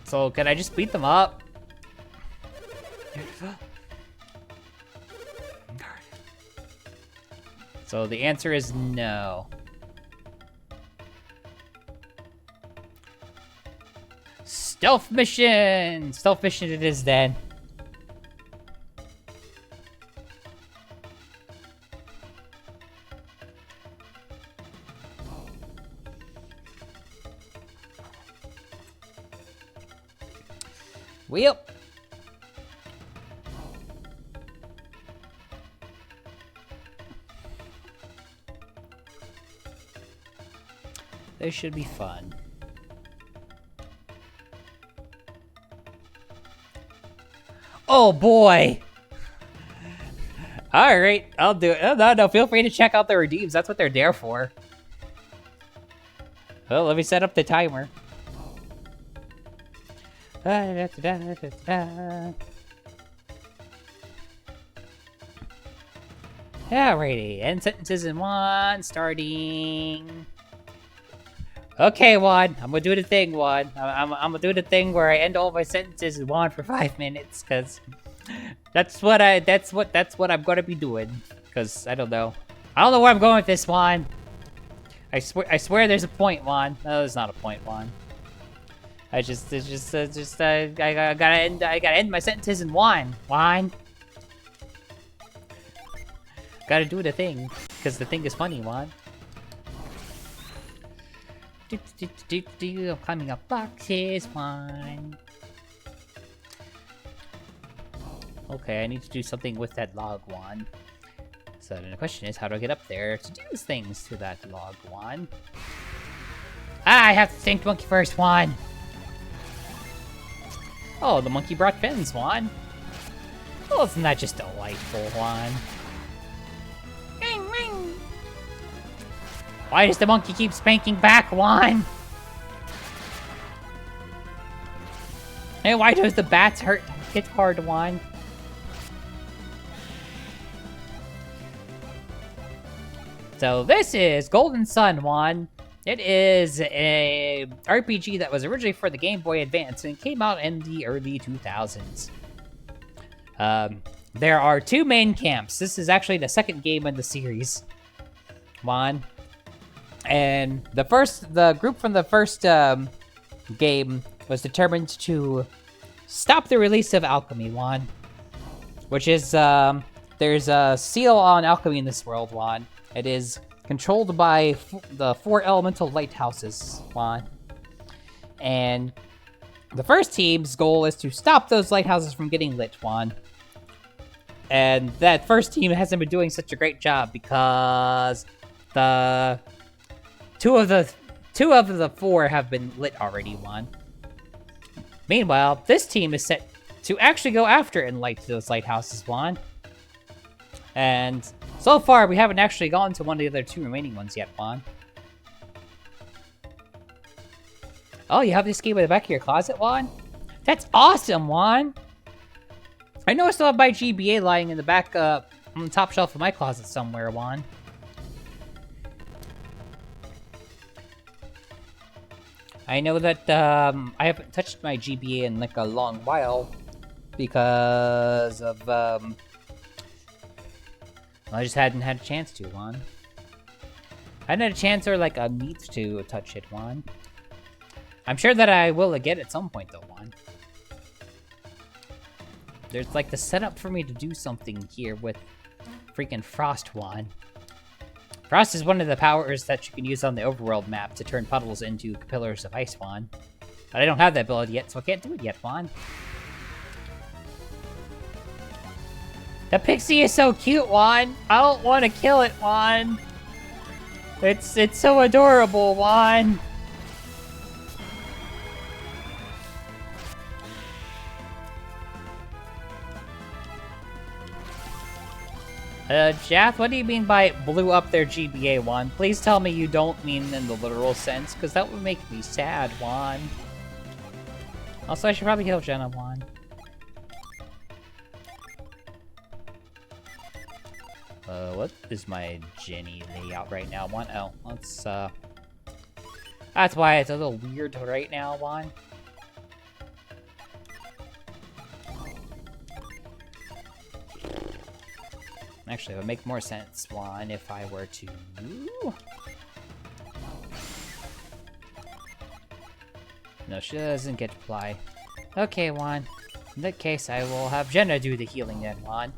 So can I just beat them up? So the answer is no. Stealth mission! Stealth mission it is then. Well. This should be fun. Oh boy! Alright, I'll do it. Oh, no, feel free to check out the redeems. That's what they're there for. Well, let me set up the timer. Alrighty, end sentences in 1, starting... Okay, Juan, I'm gonna do the thing, Juan. I'm gonna do the thing where I end all my sentences in 1 for 5 minutes, cause that's what I'm gonna be doing. Cause I don't know where I'm going with this, Juan. I swear there's a point, Juan. No, there's not a point, Juan. I gotta end my sentences in 1, Juan. Gotta do the thing, cause the thing is funny, Juan. I'm climbing up boxes, Juan. Okay, I need to do something with that log, Juan. So then the question is, how do I get up there to do things to that log, Juan? I have to thank the monkey first, Juan. Oh, the monkey brought fins, Juan. Well, isn't that just delightful, Juan? Why does the monkey keep spanking back, Juan? Hey, why does the bats hit hard, Juan? So this is Golden Sun, Juan. It is a RPG that was originally for the Game Boy Advance and came out in the early 2000s. There are 2 main camps. This is actually the second game in the series, Juan. And the group from the first game was determined to stop the release of alchemy, Juan. Which is, there's a seal on alchemy in this world, Juan. It is controlled by the 4 elemental lighthouses, Juan. And the first team's goal is to stop those lighthouses from getting lit, Juan. And that first team hasn't been doing such a great job because the two of the 4 have been lit already, Juan. Meanwhile, this team is set to actually go after and light those lighthouses, Juan. And so far, we haven't actually gone to one of the other 2 remaining ones yet, Juan. Oh, you have this game in the back of your closet, Juan? That's awesome, Juan! I know I still have my GBA lying in the back, on the top shelf of my closet somewhere, Juan. I know that, I haven't touched my GBA in like a long while because of, I just hadn't had a chance to, Juan. I hadn't had a chance or like a need to touch it, Juan. I'm sure that I will again at some point though, Juan. There's like the setup for me to do something here with freaking Frost, Juan. Frost is one of the powers that you can use on the overworld map to turn puddles into pillars of ice, Juan. But I don't have that ability yet, so I can't do it yet, Juan. The pixie is so cute, Juan. I don't want to kill it, Juan. It's so adorable, Juan. Jath, what do you mean by blew up their GBA, Juan? Please tell me you don't mean in the literal sense, because that would make me sad, Juan. Also, I should probably heal Jenna, Juan. What is my Jenny layout right now, Juan? Oh, let's, that's why it's a little weird right now, Juan. Actually, it would make more sense, Juan, if I were to... No, she doesn't get to fly. Okay, Juan. In that case, I will have Jenna do the healing then, Juan.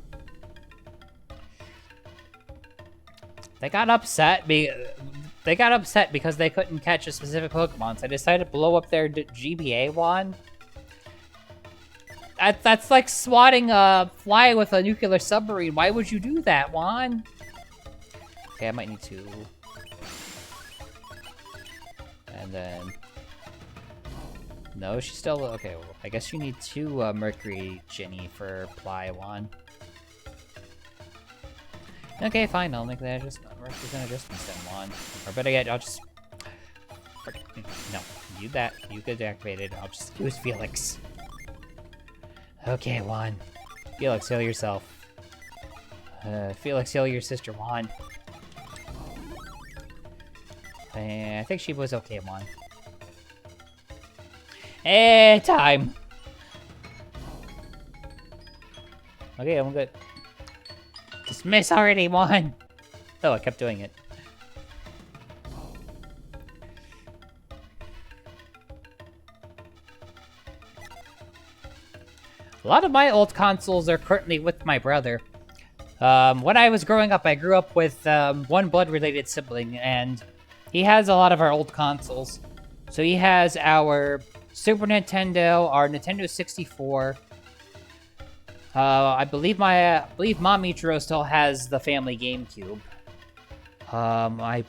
They got upset because they couldn't catch a specific Pokemon, so I decided to blow up their GBA, Juan. That's like swatting a fly with a nuclear submarine. Why would you do that, Juan? Okay, I might need to... And then... No, she's still... Okay, well, I guess you need 2 Mercury Jenny for Ply, Juan. Okay, fine, I'll make that adjustment. Represent adjustments then, Juan. Or better yet, I'll just... No, you get activated. I'll just use Felix. Okay, Juan. Felix, heal yourself. Felix, heal your sister, Juan. I think she was okay, Juan. Time! Okay, I'm good. Dismiss already, Juan! Oh, I kept doing it. A lot of my old consoles are currently with my brother. When I was growing up, I grew up with one blood-related sibling, and he has a lot of our old consoles. So he has our Super Nintendo, our Nintendo 64. I believe Mom Ichiro still has the family GameCube. I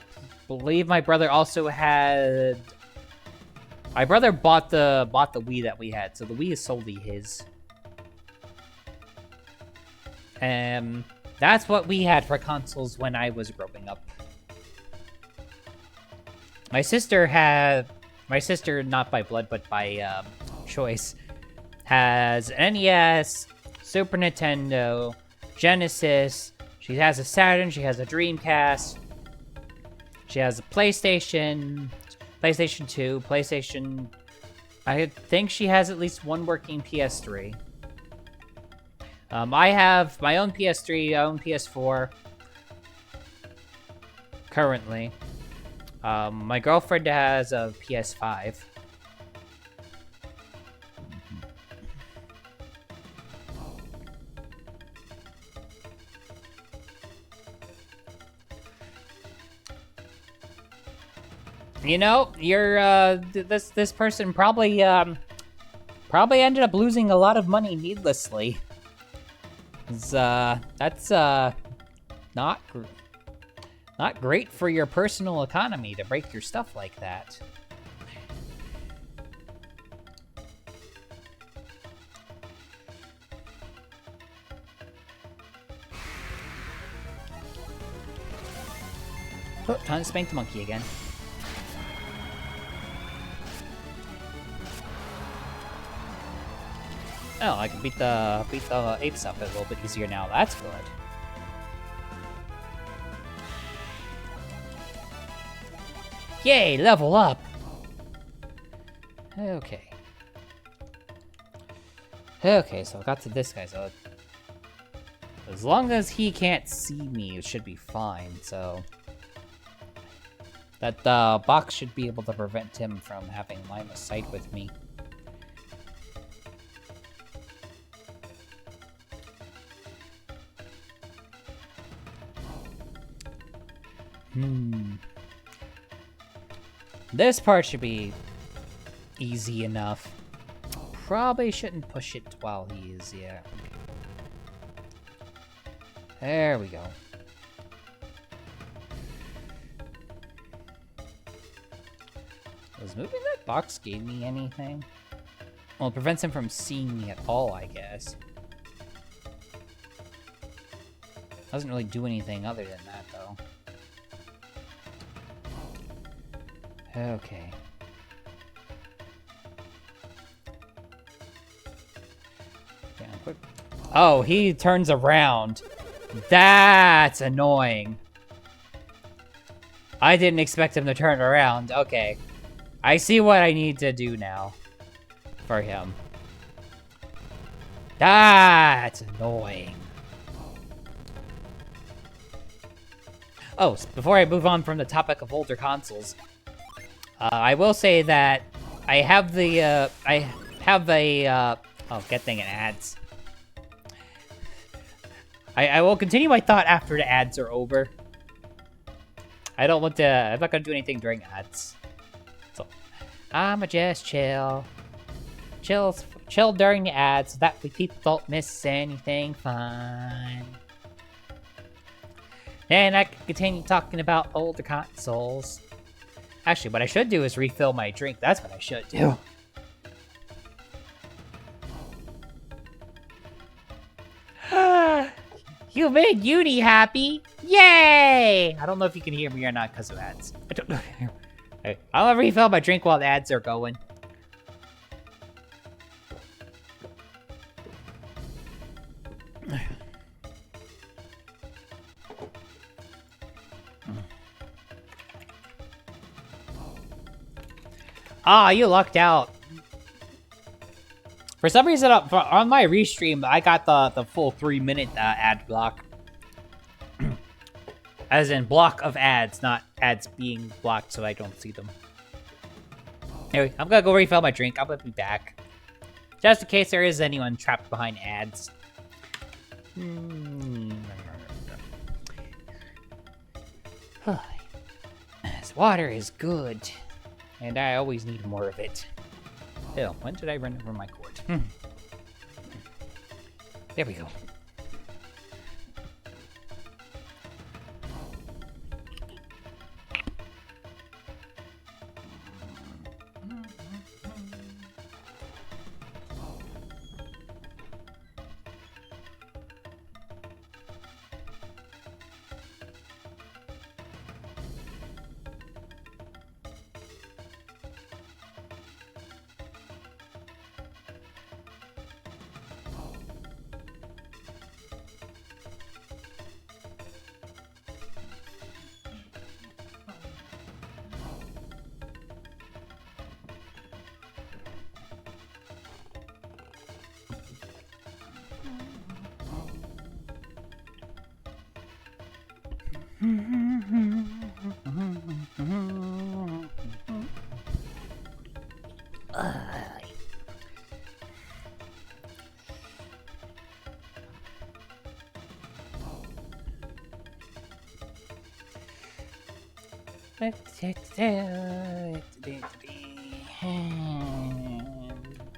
believe my brother also had... My brother bought the Wii that we had, so the Wii is solely his. That's what we had for consoles when I was growing up. My sister, not by blood, but by choice, has an NES, Super Nintendo, Genesis, she has a Saturn, she has a Dreamcast, she has a PlayStation 2, PlayStation... I think she has at least one working PS3. I have my own PS3, own PS4, currently. My girlfriend has a PS5. You know, this person probably ended up losing a lot of money needlessly. That's not great for your personal economy to break your stuff like that. Oh, time to spank the monkey again. Oh, I can beat the apes up a little bit easier now. That's good. Yay, level up! Okay. Okay, so I got to this guy, so... As long as he can't see me, it should be fine, so... That box should be able to prevent him from having line of sight with me. This part should be easy enough. Probably shouldn't push it while he is, yeah. There we go. Was moving that box gave me anything? Well, it prevents him from seeing me at all, I guess. Doesn't really do anything other than that, though. Okay. Down quick. Oh, he turns around. That's annoying. I didn't expect him to turn around. Okay. I see what I need to do now for him. That's annoying. Oh, before I move on from the topic of older consoles, I will say that I have the, oh, good thing it ads. I will continue my thought after the ads are over. I don't want to, I'm not gonna do anything during ads. So, I'ma just chill. Chill during the ads so that we people don't miss anything fun. And I can continue talking about older consoles. Actually, what I should do is refill my drink. That's what I should do. You made Uni happy! Yay! I don't know if you can hear me or not because of ads. I don't know. I'll refill my drink while the ads are going. Ah, you lucked out. For some reason, on my restream, I got the full 3-minute ad block. As in block of ads, not ads being blocked so I don't see them. Anyway, I'm gonna go refill my drink. I'm gonna be back. Just in case there is anyone trapped behind ads. This water is good. And I always need more of it. Ew, when did I run over my cord? There we go.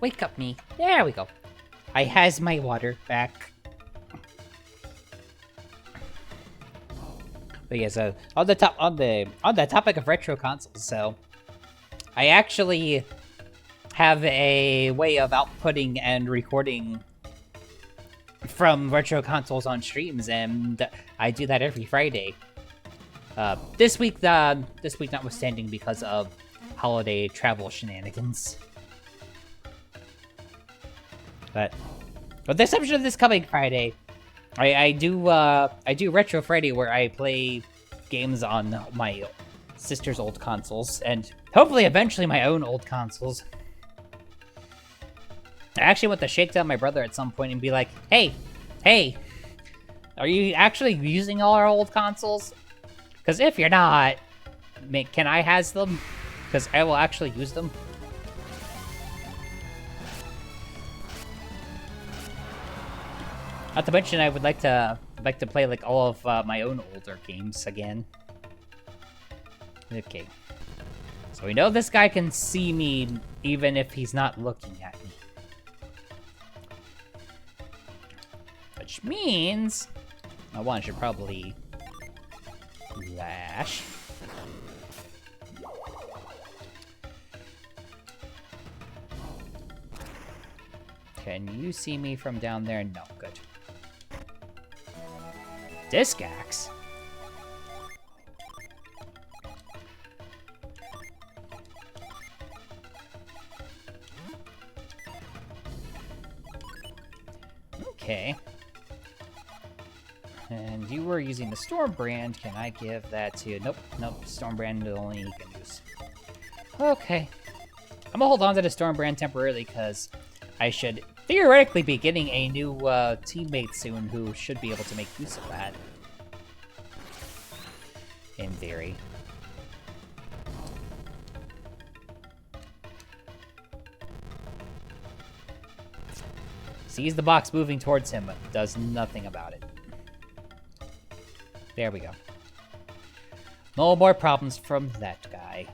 Wake up me. There we go. I has my water back. But yeah, so on the topic of retro consoles, so I actually have a way of outputting and recording from retro consoles on streams, and I do that every Friday. This week notwithstanding because of holiday travel shenanigans. But with the exception of this coming Friday, I do Retro Friday where I play games on my sister's old consoles, and hopefully eventually my own old consoles. I actually want to shake down my brother at some point and be like, hey, Are you actually using all our old consoles? Because if you're not, can I has them? Because I will actually use them. Not to mention, I would like to play like all of my own older games again. Okay. So we know this guy can see me even if he's not looking at me. Which means my one should probably lash. Can you see me from down there? No, good. Disc axe? Okay. And you were using the Stormbrand. Can I give that to you? Nope, nope. Stormbrand only you can use. Okay. I'm gonna hold on to the Stormbrand temporarily because I should theoretically be getting a new teammate soon who should be able to make use of that. In theory. Sees the box moving towards him, but does nothing about it. There we go. No more problems from that guy.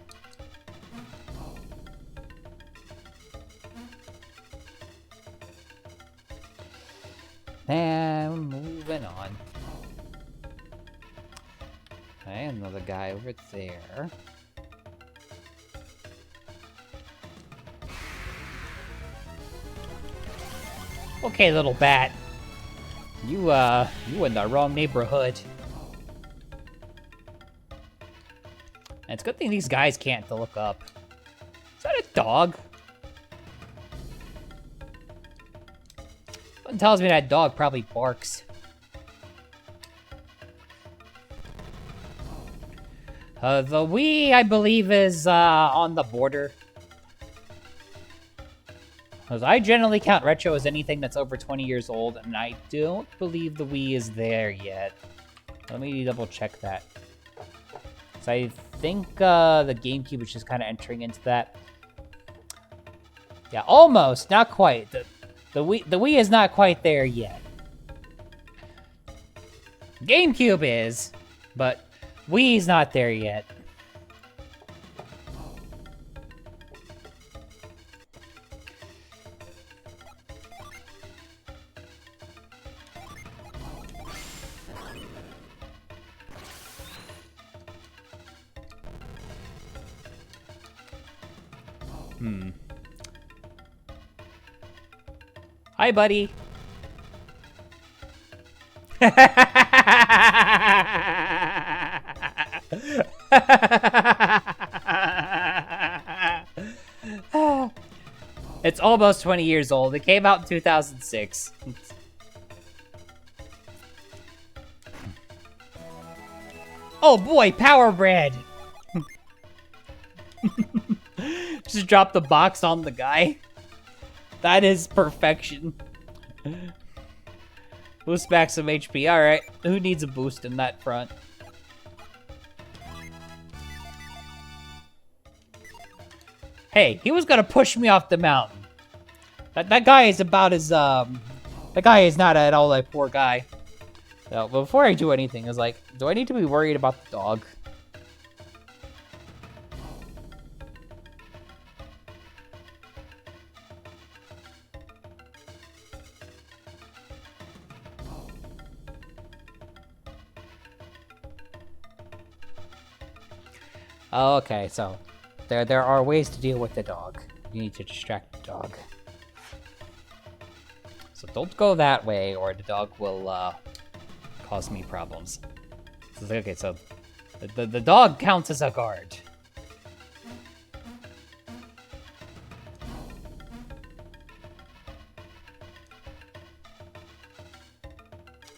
And moving on. Okay, another guy over there. Okay, little bat. You in the wrong neighborhood. And it's a good thing these guys can't look up. Is that a dog? Something tells me that dog probably barks. The Wii, I believe, is on the border. Because I generally count retro as anything that's over 20 years old, and I don't believe the Wii is there yet. Let me double check that. So I think the GameCube is just kind of entering into that. Yeah, almost, not quite. The Wii is not quite there yet. GameCube is, but Wii's not there yet. Hi, buddy. It's almost 20 years old. It came out in 2006. Oh boy, Power Bread! Just drop the box on the guy. That is perfection. Boost back some HP. Alright, who needs a boost in that front? Hey, he was gonna push me off the mountain. That guy is about as, that guy is not at all a poor guy. So, before I do anything, I was like, do I need to be worried about the dog? Oh, okay, so there are ways to deal with the dog. You need to distract the dog. So don't go that way, or the dog will cause me problems. So, okay, so the dog counts as a guard.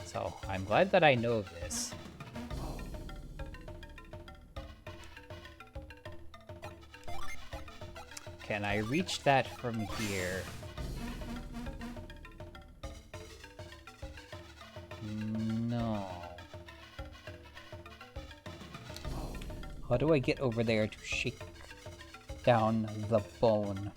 So I'm glad that I know this. Can I reach that from here? No. How do I get over there to shake down the bone?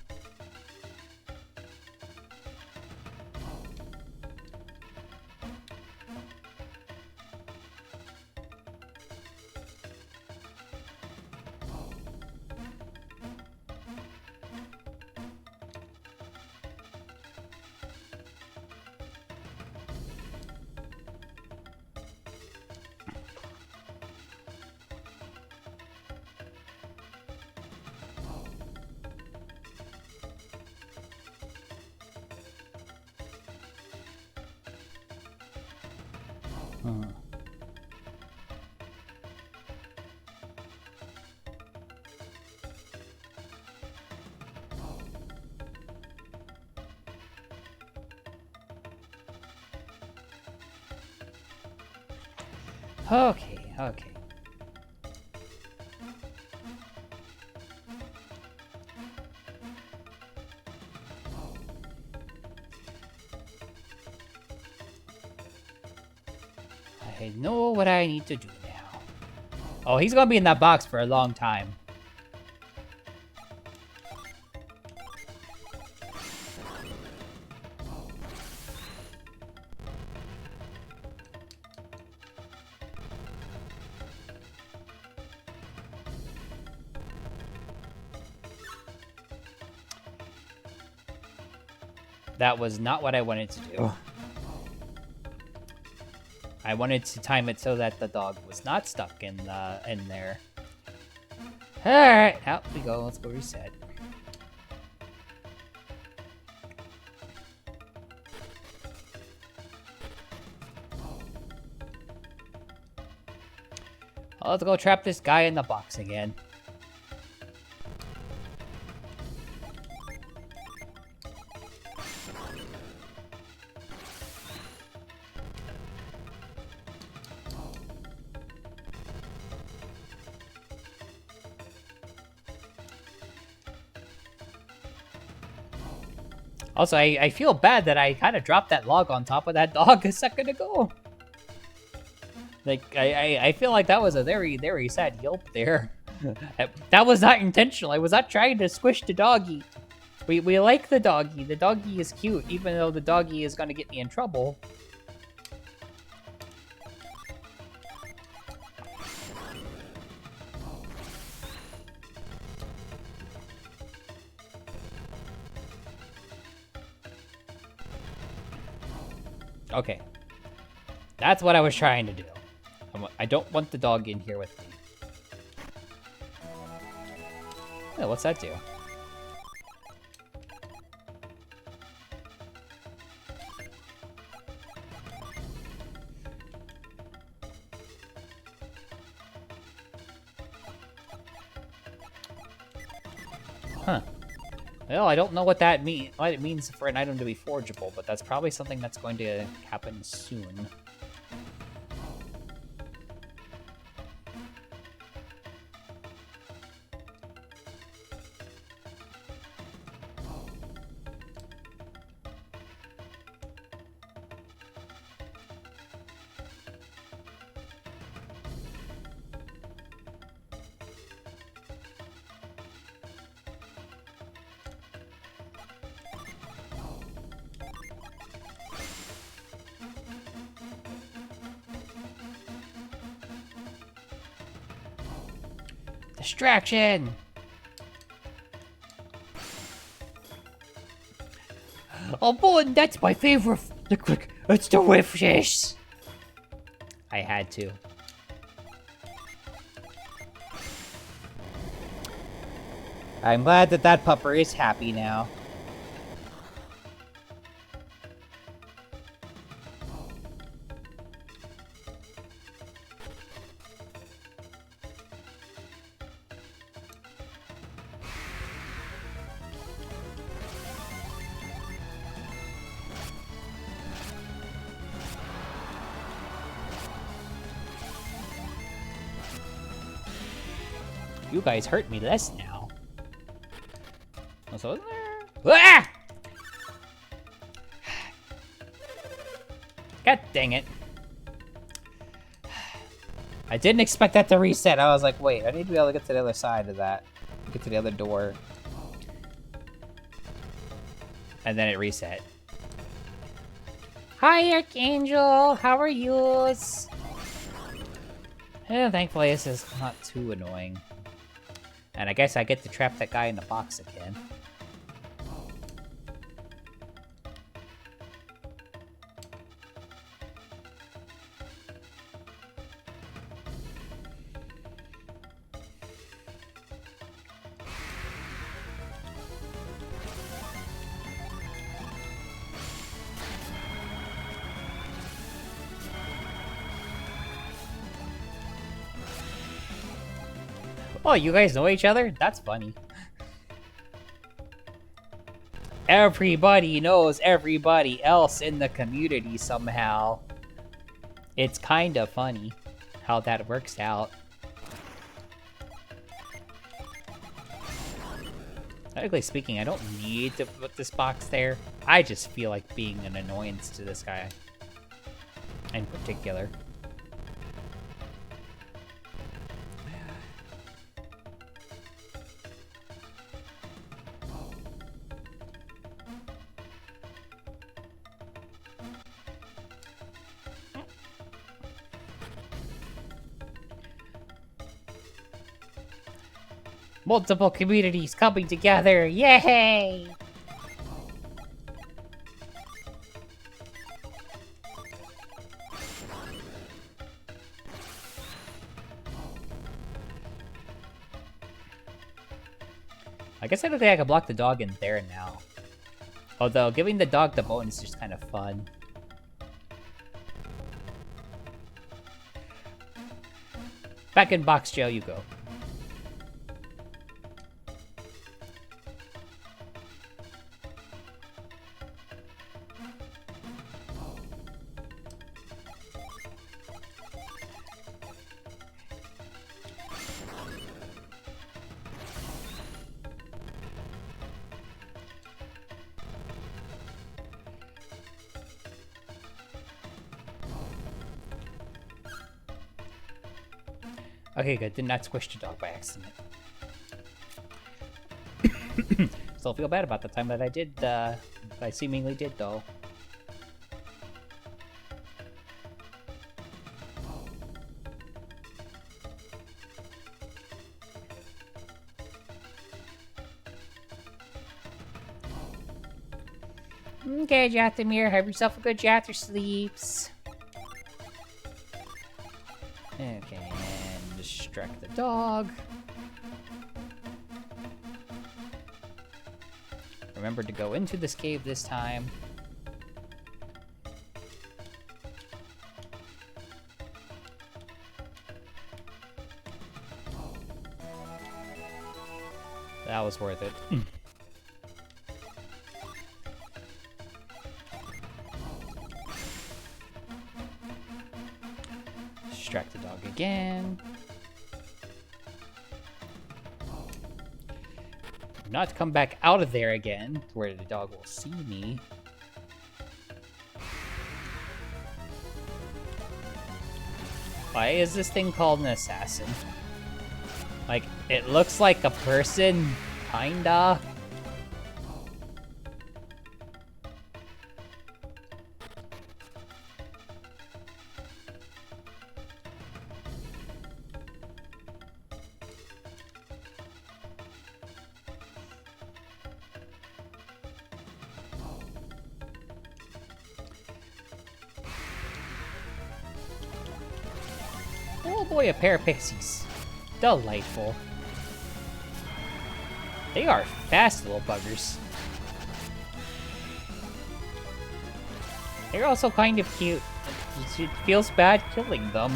Okay, okay. I know what I need to do now. Oh, he's gonna be in that box for a long time. That was not what I wanted to do. I wanted to time it so that the dog was not stuck in there. Alright, out we go. Let's go reset. Oh, let's go trap this guy in the box again. Also, I feel bad that I kind of dropped that log on top of that dog a second ago. Like, I feel like that was a very, very sad yelp there. That was not intentional. I was not trying to squish the doggy. We like the doggy. The doggy is cute, even though the doggy is going to get me in trouble. Okay. That's what I was trying to do. I don't want the dog in here with me. Oh, what's that do? Huh. Well, I don't know what that what it means for an item to be forgeable, but that's probably something that's going to happen soon. Distraction! Oh boy, that's my favorite liquid. It's delicious. I had to. I'm glad that that pupper is happy now. You guys hurt me less now. What's over there? Ah! God dang it. I didn't expect that to reset. I was like, wait, I need to be able to get to the other side of that. Get to the other door. And then it reset. Hi, Archangel! How are you? Thankfully, this is not too annoying. And I guess I get to trap that guy in the box again. Oh, you guys know each other? That's funny. Everybody knows everybody else in the community somehow. It's kind of funny how that works out. Technically speaking, I don't need to put this box there. I just feel like being an annoyance to this guy in particular. Multiple communities coming together, yay! I guess I don't think I can block the dog in there now. Although, giving the dog the bone is just kind of fun. Back in box jail you go. Okay, good. Did not squish the dog by accident. Still feel bad about the time that I did, I seemingly did, though. Okay, Jathemir, have yourself a good Jather sleeps. Okay, and distract the dog. Remember to go into this cave this time. That was worth it. Distract the dog again. Not come back out of there again, where the dog will see me. Why is this thing called an assassin? Like, it looks like a person, kinda. Oh boy, a pair of pixies. Delightful. They are fast little buggers. They're also kind of cute. It feels bad killing them.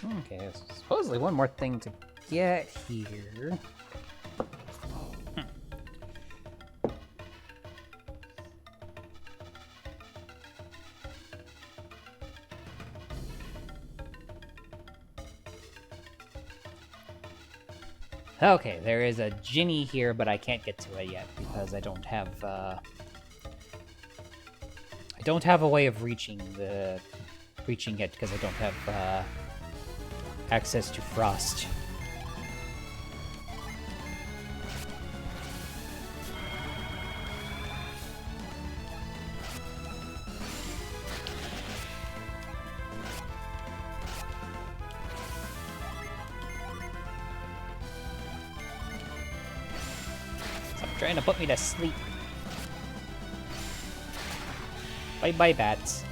Okay, there's supposedly one more thing to get here. Okay, there is a Ginny here, but I can't get to it yet because I don't have a way of reaching it because I don't have access to Frost. Trying to put me to sleep. Bye-bye, bats.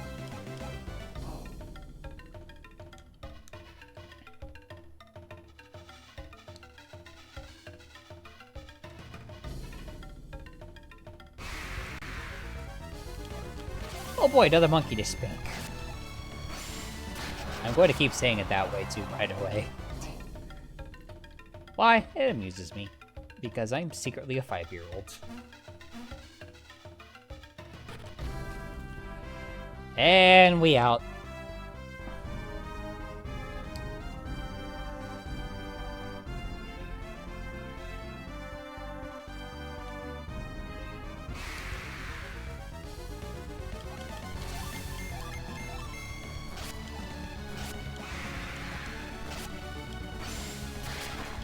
Oh boy, another monkey to spank. I'm going to keep saying it that way too, by the way. Why? It amuses me. Because I'm secretly a 5-year-old. And we out.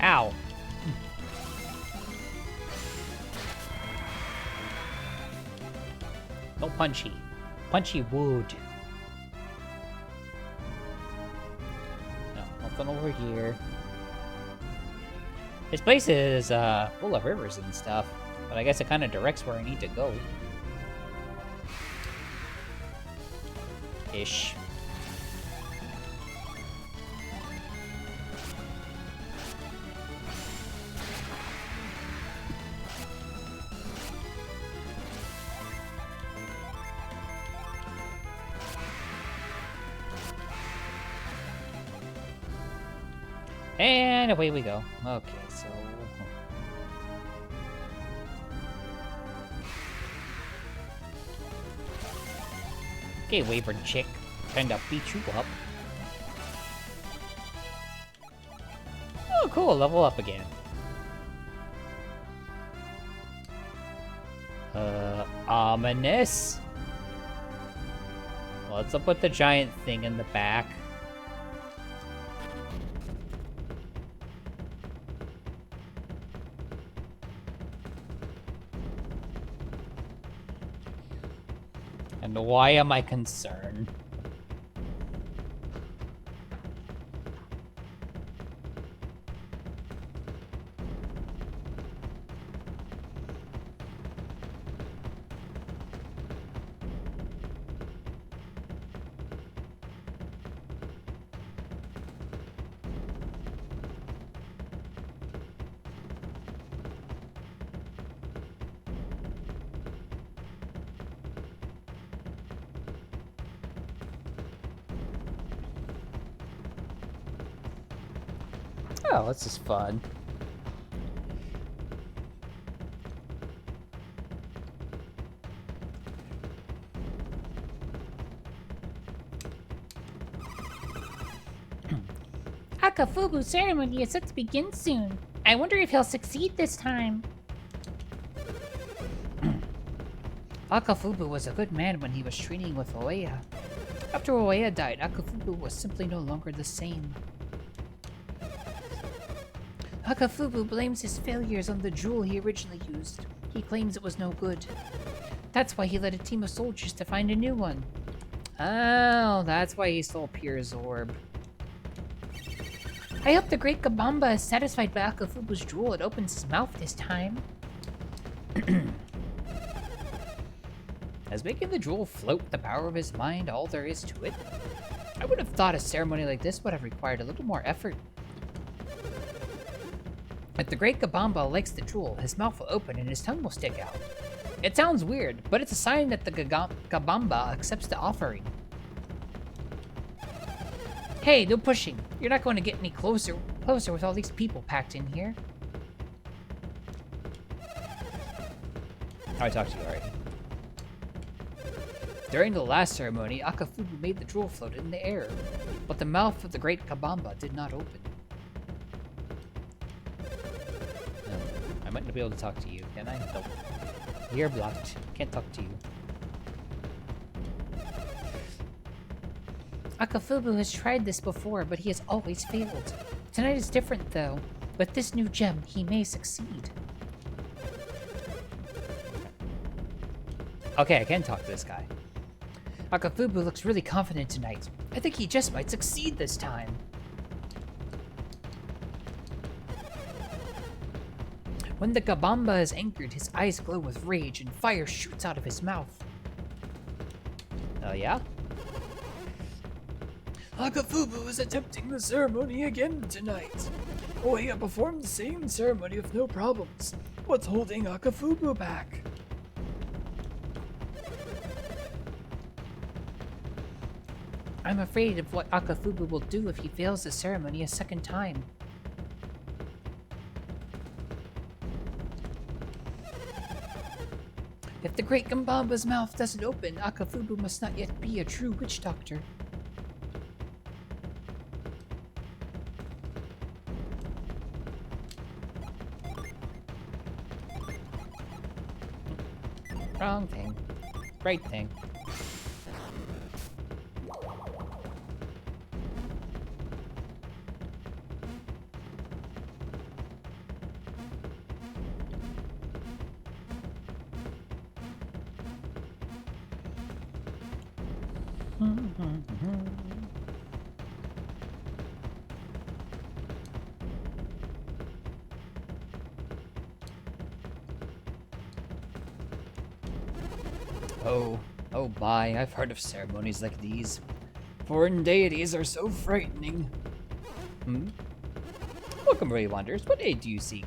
Ow. No punchy. Punchy wood. No, nothing over here. This place is full of rivers and stuff, but I guess it kind of directs where I need to go. Ish. And away we go. Okay, so... Okay, Wyvern chick. Kinda beat you up. Oh, cool. Level up again. Ominous. What's up with the giant thing in the back? And why am I concerned? Oh, this is fun. Akafubu's ceremony is set to begin soon. I wonder if he'll succeed this time. Akafubu was a good man when he was training with Oeya. After Oeya died, Akafubu was simply no longer the same. Akafubu blames his failures on the jewel he originally used. He claims it was no good. That's why he led a team of soldiers to find a new one. Oh, that's why he stole Pierre's orb. I hope the Great Kabamba is satisfied by Akafubu's jewel and opens his mouth this time. Has making the jewel float with the power of his mind all there is to it? I would have thought a ceremony like this would have required a little more effort. If the Great Kabamba likes the jewel, his mouth will open and his tongue will stick out. It sounds weird, but it's a sign that the Kabamba accepts the offering. Hey, no pushing. You're not going to get any closer with all these people packed in here. I talked to you already. During the last ceremony, Akafubu made the jewel float in the air, but the mouth of the great Kabamba did not open. I might not be able to talk to you, can I? Nope. You're blocked. Can't talk to you. Akafubu has tried this before, but he has always failed. Tonight is different, though. With this new gem, he may succeed. Okay, I can talk to this guy. Akafubu looks really confident tonight. I think he just might succeed this time. When the Kabamba is angered, his eyes glow with rage and fire shoots out of his mouth. Oh, yeah? Akafubu is attempting the ceremony again tonight. Oya performed the same ceremony with no problems. What's holding Akafubu back? I'm afraid of what Akafubu will do if he fails the ceremony a second time. If the great Gambamba's mouth doesn't open, Akafubu must not yet be a true witch doctor. Wrong thing. Right thing. Oh my, I've heard of ceremonies like these. Foreign deities are so frightening. Welcome, Ray Wonders. What aid do you seek?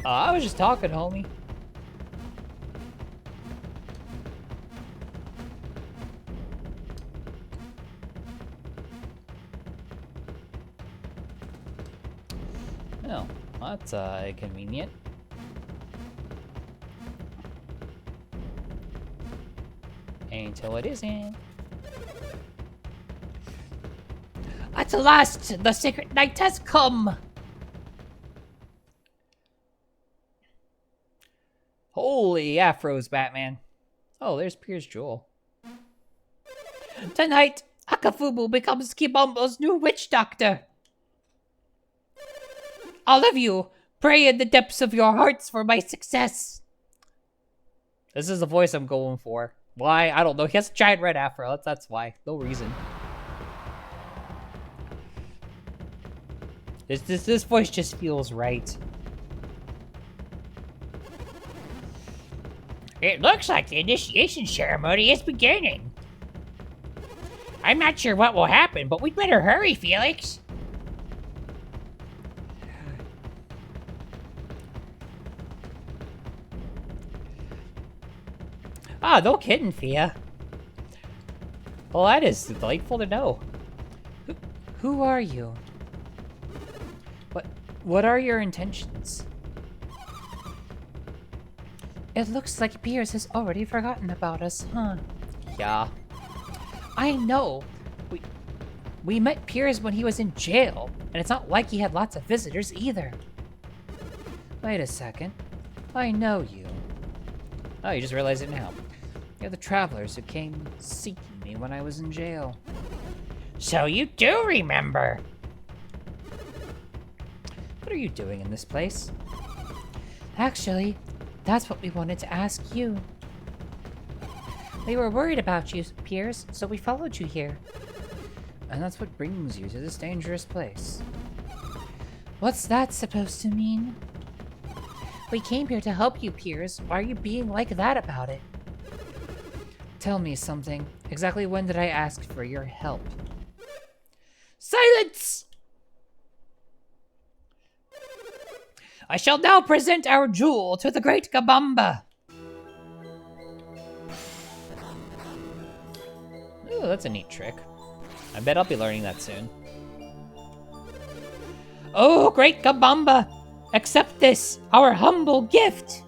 I was just talking, homie. Oh, that's convenient. Until it isn't. At last, the sacred night has come! Holy afros, Batman. Oh, there's Piers Jewel. Tonight, Akafubu becomes Kibambo's new witch doctor. All of you, pray in the depths of your hearts for my success. This is the voice I'm going for. Why? I don't know. He has a giant red afro. That's why. No reason. This voice just feels right. It looks like the initiation ceremony is beginning. I'm not sure what will happen, but we'd better hurry, Felix. Ah, no kidding, Fia. Well, that is delightful to know. Who are you? What are your intentions? It looks like Piers has already forgotten about us, huh? Yeah. I know. We met Piers when he was in jail, and it's not like he had lots of visitors either. Wait a second. I know you. Oh, you just realized it now. You're the travelers who came seeking me when I was in jail. So you do remember. What are you doing in this place? Actually, that's what we wanted to ask you. We were worried about you, Piers, so we followed you here. And that's what brings you to this dangerous place. What's that supposed to mean? We came here to help you, Piers. Why are you being like that about it? Tell me something. Exactly when did I ask for your help? Silence! I shall now present our jewel to the great Kabamba. Oh, that's a neat trick. I bet I'll be learning that soon. Oh, great Kabamba! Accept this, our humble gift!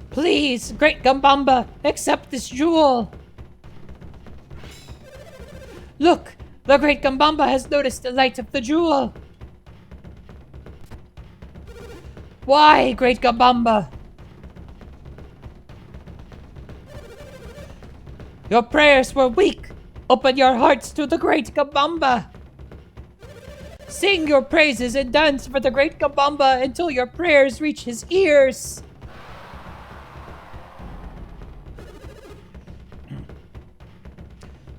Please, great Kabamba, accept this jewel! Look! The great Kabamba has noticed the light of the jewel! Why, great Kabamba? Your prayers were weak! Open your hearts to the great Kabamba! Sing your praises and dance for the great Kabamba until your prayers reach his ears!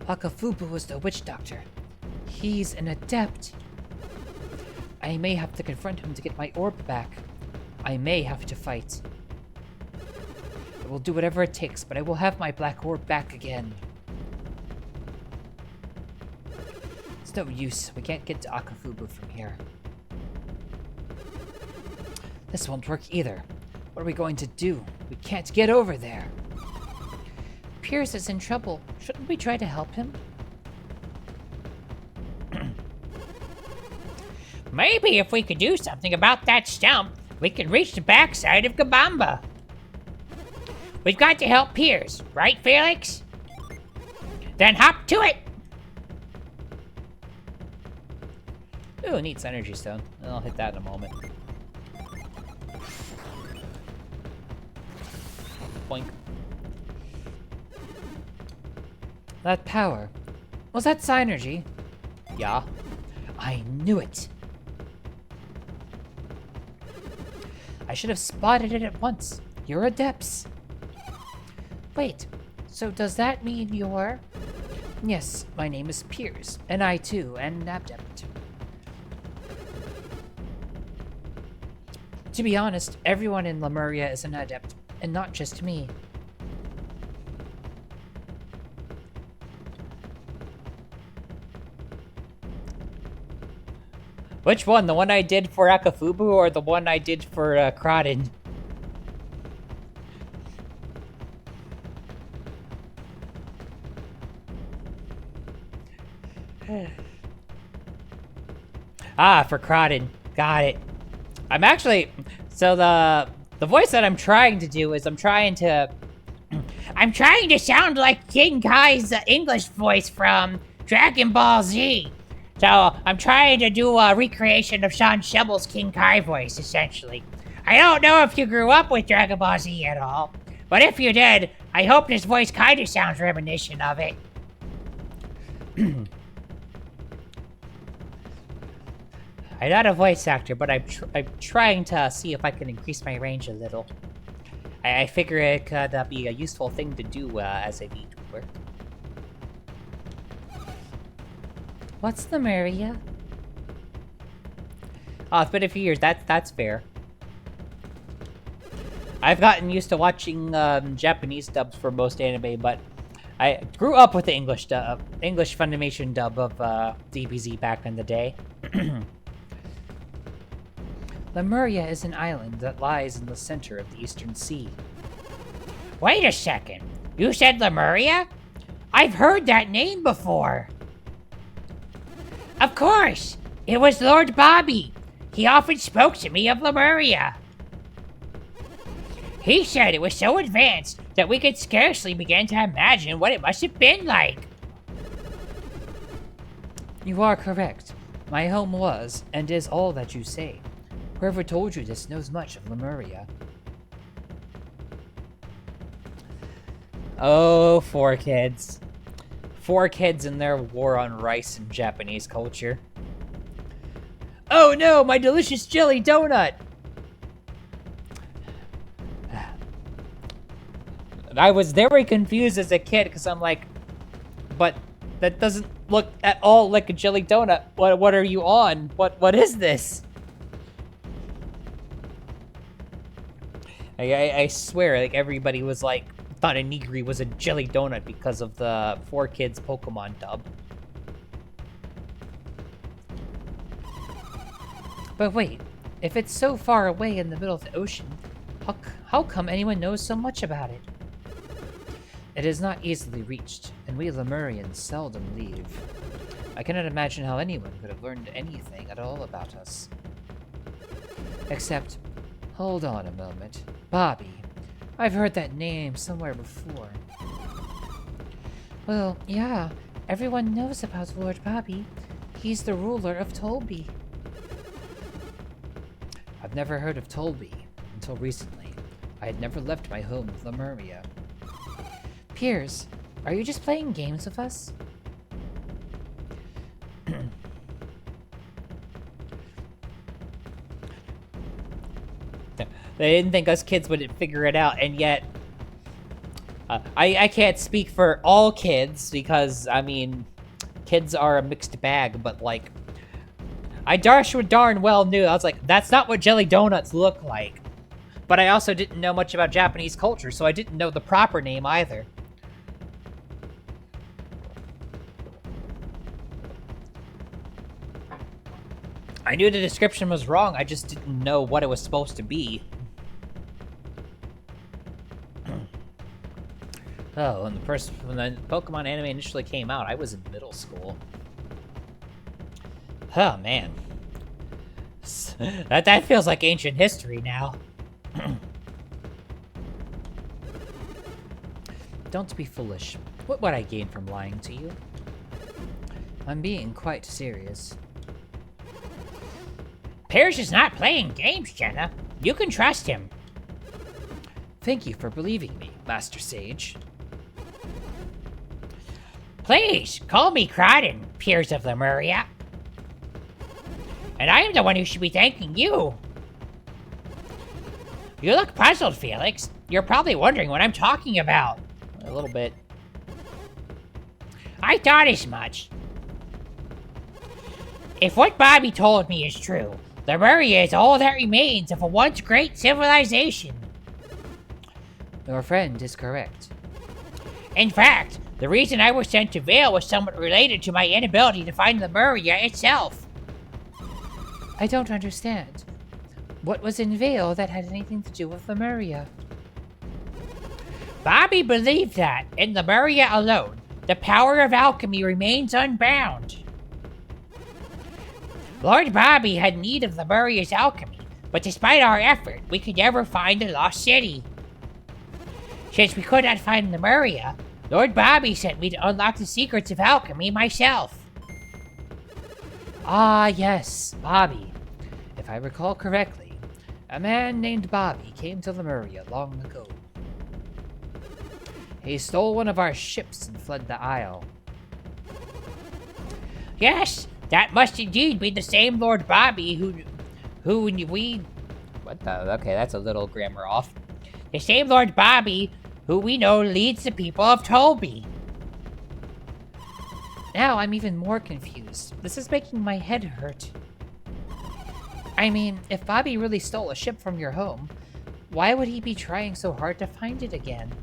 Akafubu was the witch doctor. He's an adept. I may have to confront him to get my orb back. I may have to fight. I will do whatever it takes, but I will have my black orb back again. It's no use. We can't get to Akafubu from here. This won't work either. What are we going to do? We can't get over there. Pierce is in trouble. Shouldn't we try to help him? Maybe if we could do something about that stump, we could reach the backside of Kabamba. We've got to help Piers, right, Felix? Then hop to it! Ooh, neat energy stone. I'll hit that in a moment. Boink. That power. Was that Synergy? Yeah. I knew it. I should have spotted it at once. You're adepts. Wait, so does that mean you're... Yes, my name is Piers, and I too am an adept. To be honest, everyone in Lemuria is an adept, and not just me. Which one? The one I did for Akafubu or the one I did for Kraden? Ah, for Kraden. Got it. I'm actually... So the voice that I'm trying to do is I'm trying to sound like King Kai's English voice from Dragon Ball Z. So I'm trying to do a recreation of Sean Shebel's King Kai voice, essentially. I don't know if you grew up with Dragon Ball Z at all, but if you did, I hope this voice kind of sounds reminiscent of it. I'm not a voice actor, but I'm trying to see if I can increase my range a little. I figure it could be a useful thing to do as a VTuber. What's Lemuria? Oh, it's been a few years. That's fair. I've gotten used to watching Japanese dubs for most anime, but I grew up with the English Funimation dub of DBZ back in the day. Lemuria is an island that lies in the center of the Eastern Sea. Wait a second. You said Lemuria? I've heard that name before. Of course. It was Lord Bobby. He often spoke to me of Lemuria. He said it was so advanced that we could scarcely begin to imagine what it must have been like. You are correct. My home was, and is all that you say. Whoever told you this knows much of Lemuria. Oh, 4Kids. 4Kids and their war on rice in Japanese culture. Oh no, my delicious jelly donut! I was very confused as a kid because I'm like, but that doesn't look at all like a jelly donut. What are you on? What is this? I swear, like everybody was like, thought a Nigiri was a jelly donut because of the 4Kids Pokemon dub. But wait, if it's so far away in the middle of the ocean, how come anyone knows so much about it? It is not easily reached, and we Lemurians seldom leave. I cannot imagine how anyone could have learned anything at all about us. Except, hold on a moment. Bobby. I've heard that name somewhere before. Well, yeah. Everyone knows about Lord Bobby. He's the ruler of Tolby. I've never heard of Tolby until recently. I had never left my home of Lemuria. Piers, are you just playing games with us? They didn't think us kids would figure it out, and yet I can't speak for all kids because, I mean, kids are a mixed bag, but like, I darn well knew. I was like, that's not what jelly donuts look like. But I also didn't know much about Japanese culture, so I didn't know the proper name either. I knew the description was wrong, I just didn't know what it was supposed to be. Oh, when the Pokemon anime initially came out, I was in middle school. Oh, man. That feels like ancient history now. Don't be foolish. What would I gain from lying to you? I'm being quite serious. Piers is not playing games, Jenna. You can trust him. Thank you for believing me, Master Sage. Please, call me Crawdon, Piers of Lemuria. And I am the one who should be thanking you. You look puzzled, Felix. You're probably wondering what I'm talking about. A little bit. I thought as much. If what Bobby told me is true, Lemuria is all that remains of a once great civilization. Your friend is correct. In fact, the reason I was sent to Vale was somewhat related to my inability to find Lemuria itself. I don't understand. What was in Vale that had anything to do with Lemuria? Bobby believed that, in Lemuria alone, the power of alchemy remains unbound. Lord Bobby had need of Lemuria's alchemy, but despite our effort, we could never find the lost city. Since we could not find Lemuria, Lord Bobby sent me to unlock the secrets of alchemy myself. Ah, yes, Bobby. If I recall correctly, a man named Bobby came to Lemuria long ago. He stole one of our ships and fled the Isle. Yes, that must indeed be the same Lord Bobby who we... What the? Okay, that's a little grammar off. The same Lord Bobby who we know leads the people of Tolby. Now I'm even more confused. This is making my head hurt. I mean, if Bobby really stole a ship from your home, why would he be trying so hard to find it again?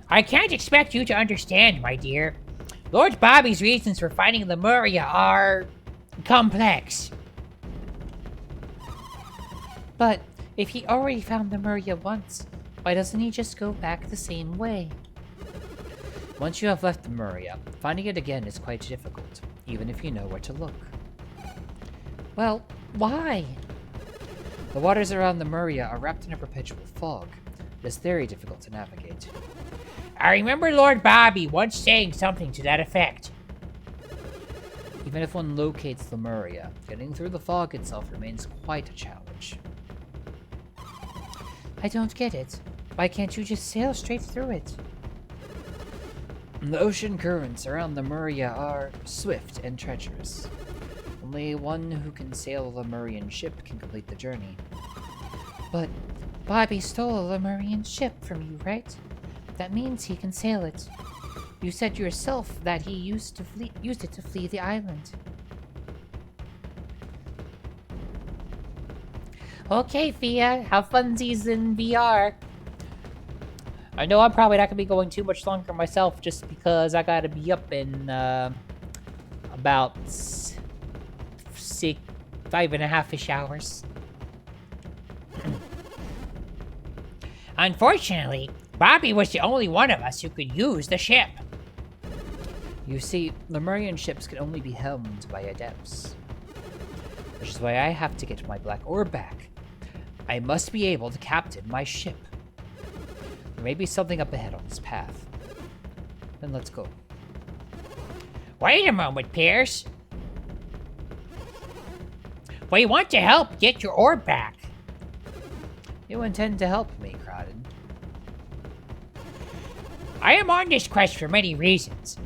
I can't expect you to understand, my dear. Lord Bobby's reasons for finding Lemuria are... complex. But if he already found Lemuria once, why doesn't he just go back the same way? Once you have left Lemuria, finding it again is quite difficult, even if you know where to look. Well, why? The waters around Lemuria are wrapped in a perpetual fog. It is very difficult to navigate. I remember Lord Bobby once saying something to that effect. Even if one locates Lemuria, getting through the fog itself remains quite a challenge. I don't get it. Why can't you just sail straight through it? The ocean currents around Lemuria are swift and treacherous. Only one who can sail a Lemurian ship can complete the journey. But Bobby stole a Lemurian ship from you, right? That means he can sail it. You said yourself that he used it to flee the island. Okay, Fia, have funsies in VR. I know I'm probably not going to be going too much longer myself just because I got to be up in about 5.5-ish hours. Unfortunately, Bobby was the only one of us who could use the ship. You see, Lemurian ships can only be helmed by adepts. Which is why I have to get my black orb back. I must be able to captain my ship. There may be something up ahead on this path. Then let's go. Wait a moment, Pierce. We want to help get your orb back. You intend to help me, Crowden? I am on this quest for many reasons.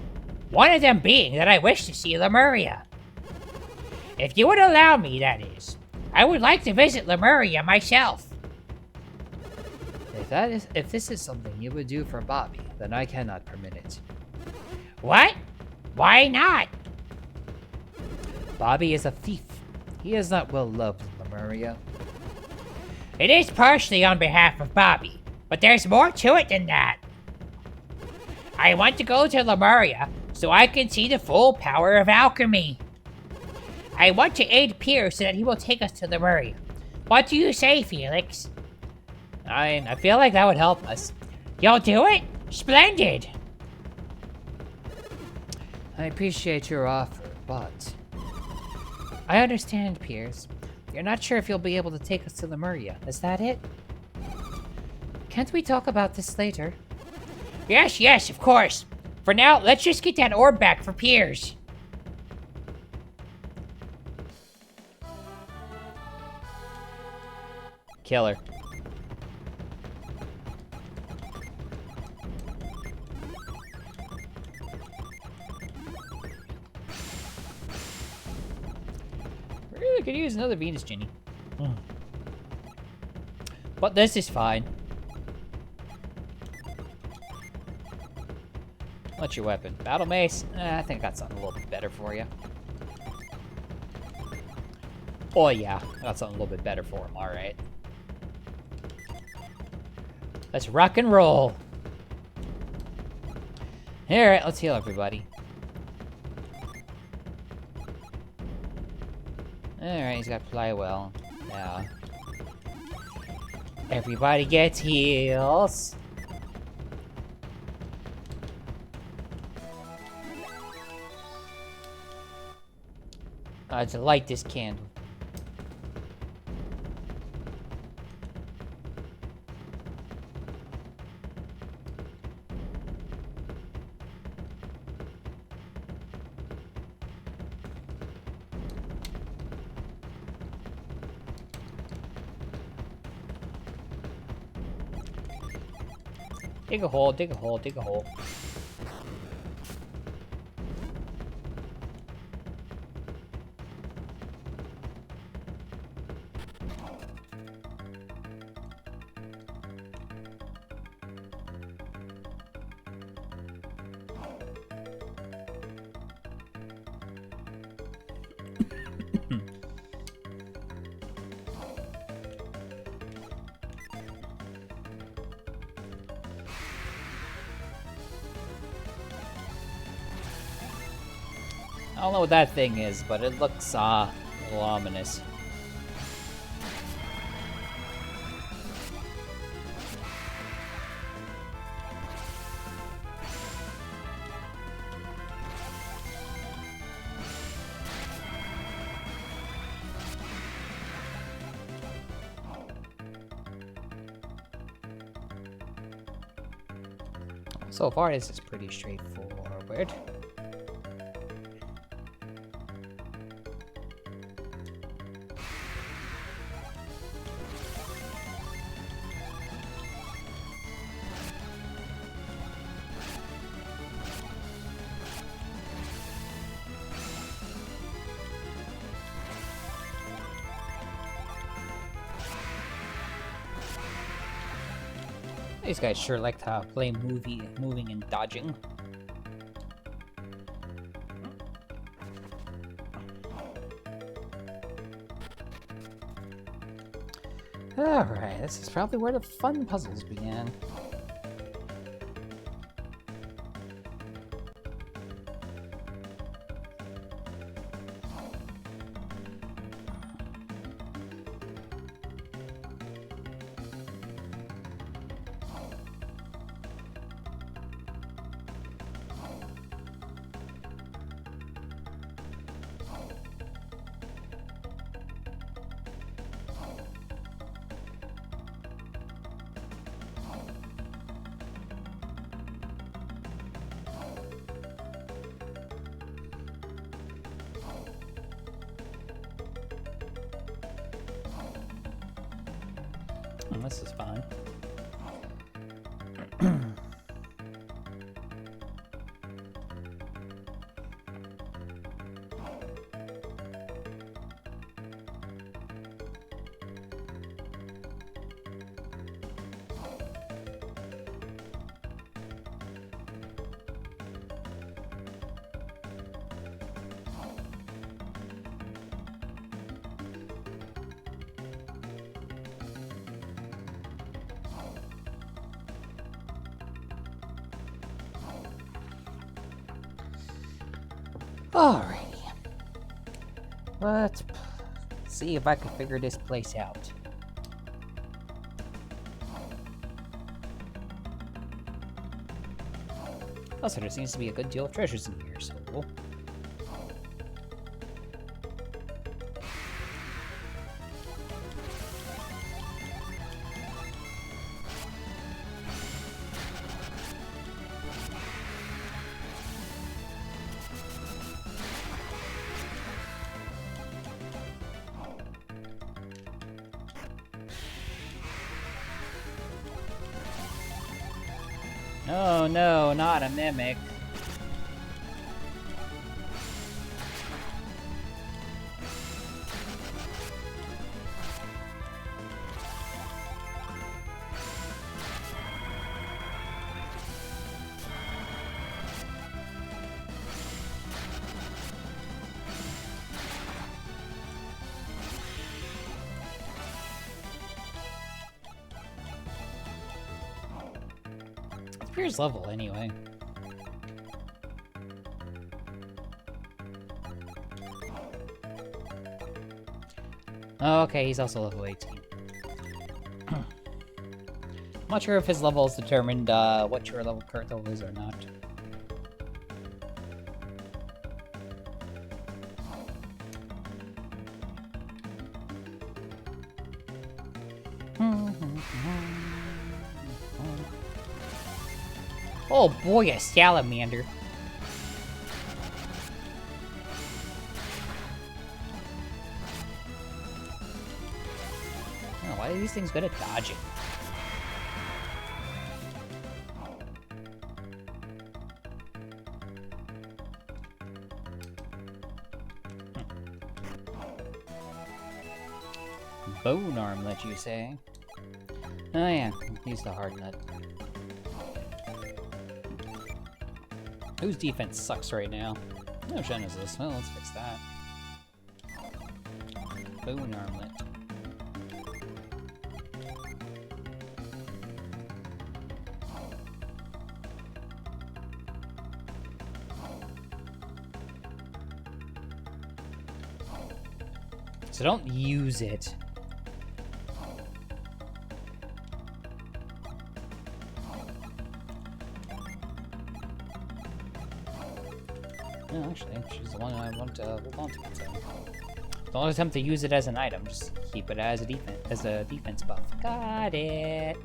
One of them being that I wish to see Lemuria. If you would allow me, that is. I would like to visit Lemuria myself. If this is something you would do for Bobby, then I cannot permit it. What? Why not? Bobby is a thief. He is not well loved in Lemuria. It is partially on behalf of Bobby, but there's more to it than that. I want to go to Lemuria so I can see the full power of alchemy. I want to aid Pierce so that he will take us to Lemuria. What do you say, Felix? I feel like that would help us. You'll do it? Splendid! I appreciate your offer, but... I understand, Pierce. You're not sure if you'll be able to take us to Lemuria. Is that it? Can't we talk about this later? Yes, of course. For now, let's just get that orb back for Piers. Killer. Really could use another Venus Genie. But this is fine. What's your weapon? Battle Mace? I think I got something a little bit better for you. Oh yeah, I got something a little bit better for him, alright. Let's rock and roll. Alright, let's heal everybody. Alright, he's got Fly Well. Yeah. Everybody gets heals. To light this candle. Dig a hole, dig a hole, dig a hole. I don't know what that thing is, but it looks, a little ominous. So far, this is pretty straightforward. These guys sure like to play moving and dodging. Alright, this is probably where the fun puzzles began. This is fun. Alrighty. Let's see if I can figure this place out. Also, there seems to be a good deal of treasures in here, so... Oh no, not a mimic. Here's level anyway. Oh, okay, he's also level 18. I'm not sure if his level is determined what your current level is or not. Oh boy, a salamander. Oh, why are these things good at dodging? Bone armlet, you say? Oh yeah, use the hard nut. Whose defense sucks right now? No, Genesis. Well, let's fix that. Bone armlet. So don't use it. No, actually, she's the one I want to hold on to. So. Don't attempt to use it as an item. Just keep it as a defense buff. Got it.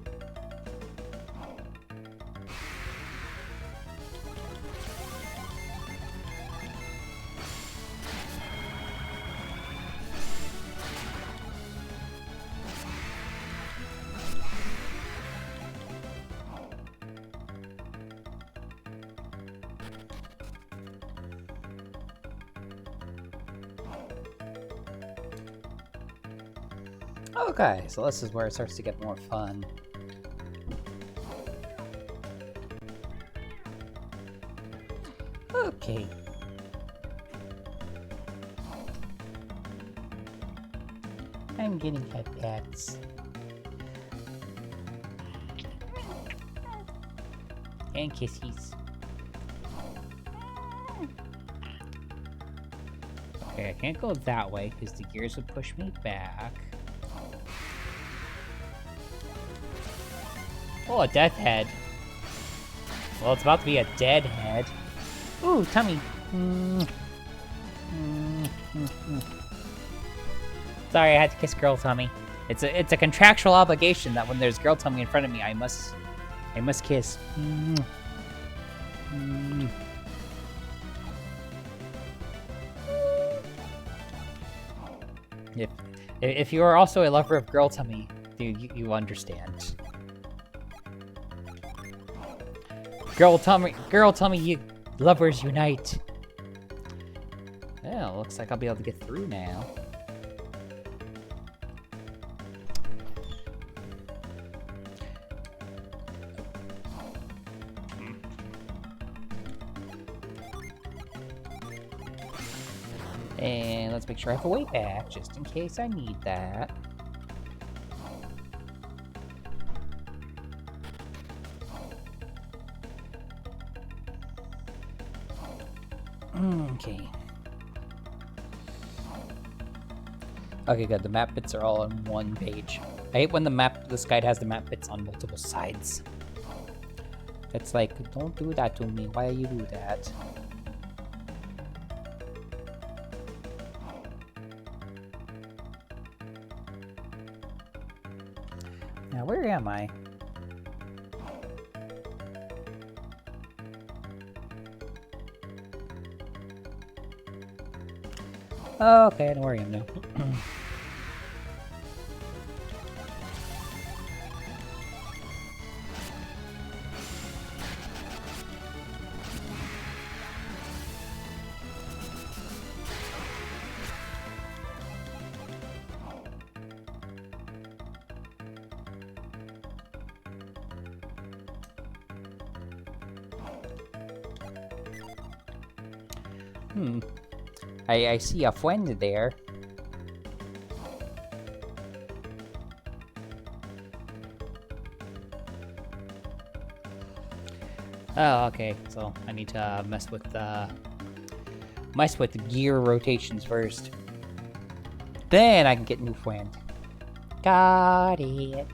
Okay, so this is where it starts to get more fun. Okay. I'm getting head pats. And kissies. Okay, I can't go that way because the gears would push me back. Oh, a death head. Well, it's about to be a dead head. Ooh, tummy. Sorry, I had to kiss girl tummy. It's a contractual obligation that when there's girl tummy in front of me, I must kiss. If you are also a lover of girl tummy, You understand. Girl, tell me you lovers unite. Yeah, looks like I'll be able to get through now. And let's make sure I have a way back, just in case I need that. Okay. Okay, good. The map bits are all on one page. I hate when this guide has the map bits on multiple sides. It's like, don't do that to me. Why you do that? Now, where am I? Oh, okay, I know where I am now. I see a friend there. Oh, okay. So I need to mess with the gear rotations first. Then I can get new friend. Got it.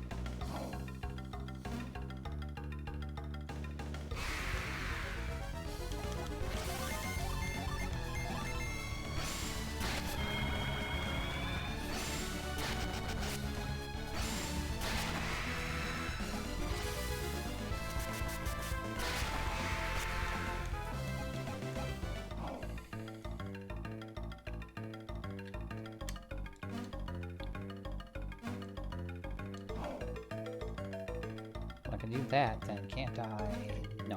I can do that, then can't I? No.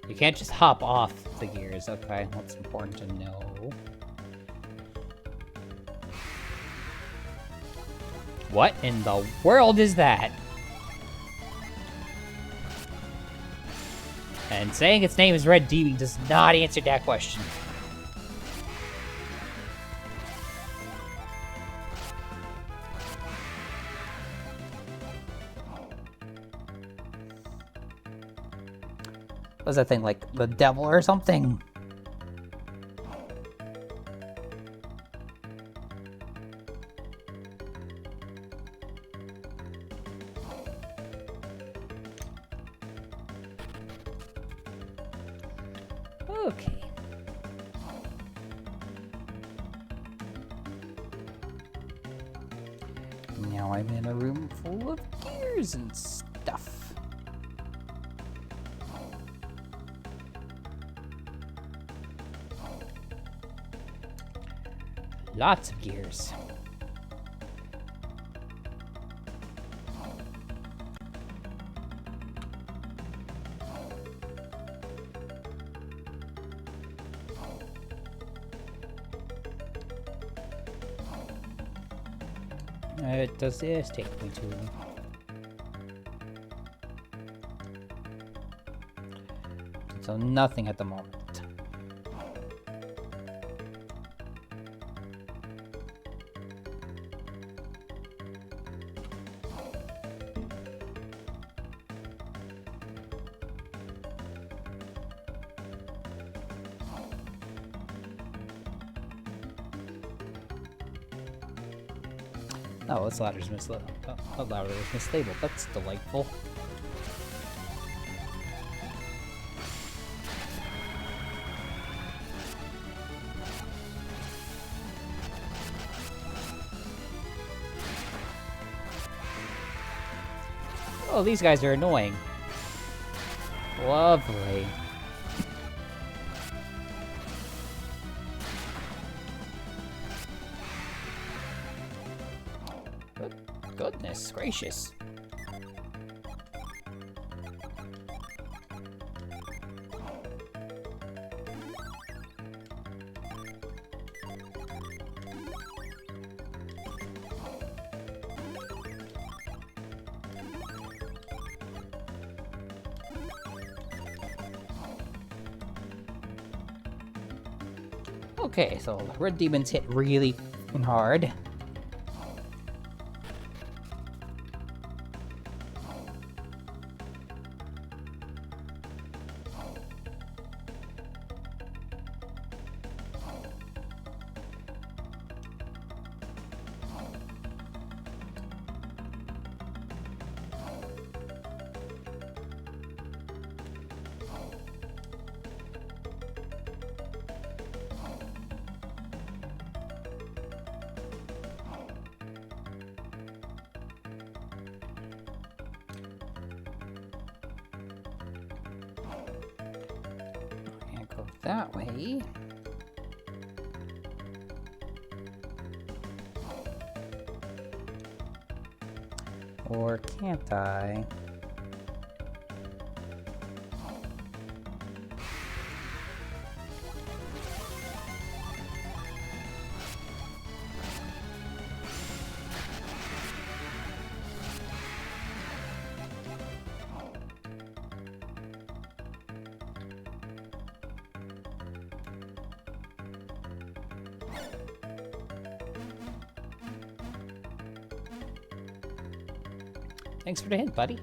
You can't just hop off the gears. Okay, that's important to know. What in the world is that? And saying its name is Red Demon does not answer that question. Was that thing like the devil or something? Okay. Now I'm in a room full of gears and stuff. Lots of gears. Does this take me to? So nothing at the moment. Oh, this ladder's mislabeled. Oh, the ladder is mislabeled. That's delightful. Oh, these guys are annoying. Lovely. Goodness gracious. Okay, so red demons hit really hard. Can't go that way. Or can't I? Thanks for the hint, buddy.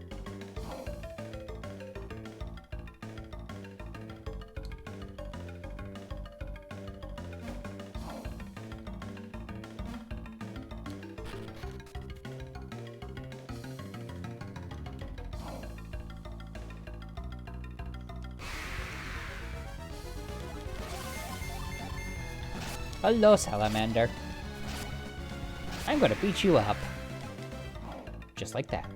Hello, Salamander. I'm gonna beat you up. Just like that.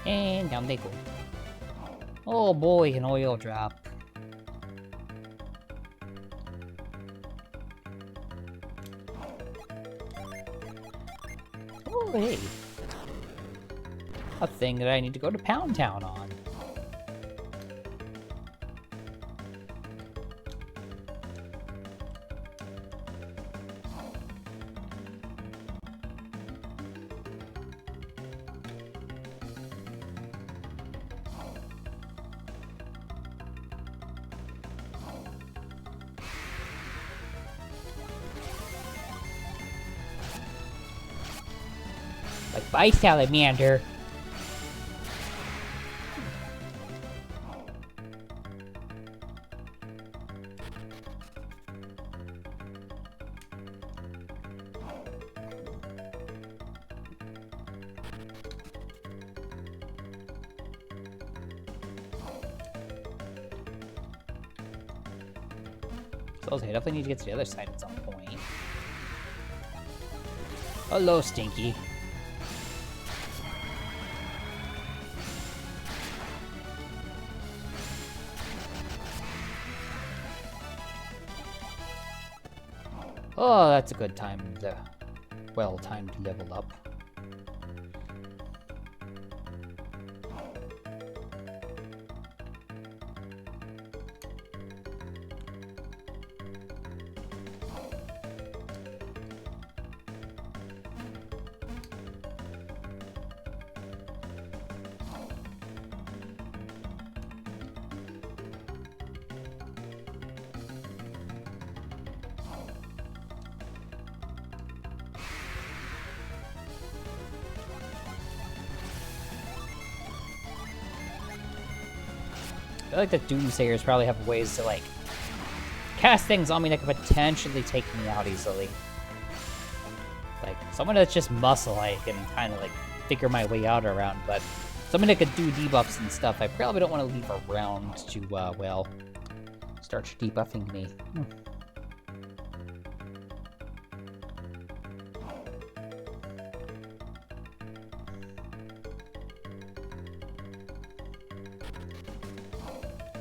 And down they go. Oh boy, an oil drop. Oh hey. A thing that I need to go to Pound Town on. Like, bye, Salamander. So I definitely need to get to the other side at some point. Hello, Stinky. Oh, that's a good time. Well timed to level up. feel like the Doomsayers probably have ways to, like, cast things on me that could potentially take me out easily. Like, someone that's just muscle, I can kind of, like, figure my way out around, but someone that could do debuffs and stuff, I probably don't want to leave around to, well, start debuffing me.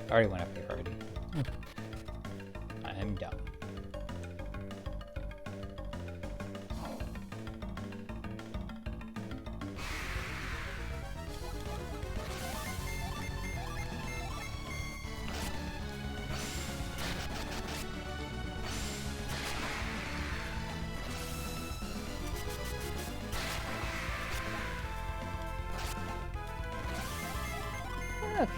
I already went up here already. I'm done. Okay.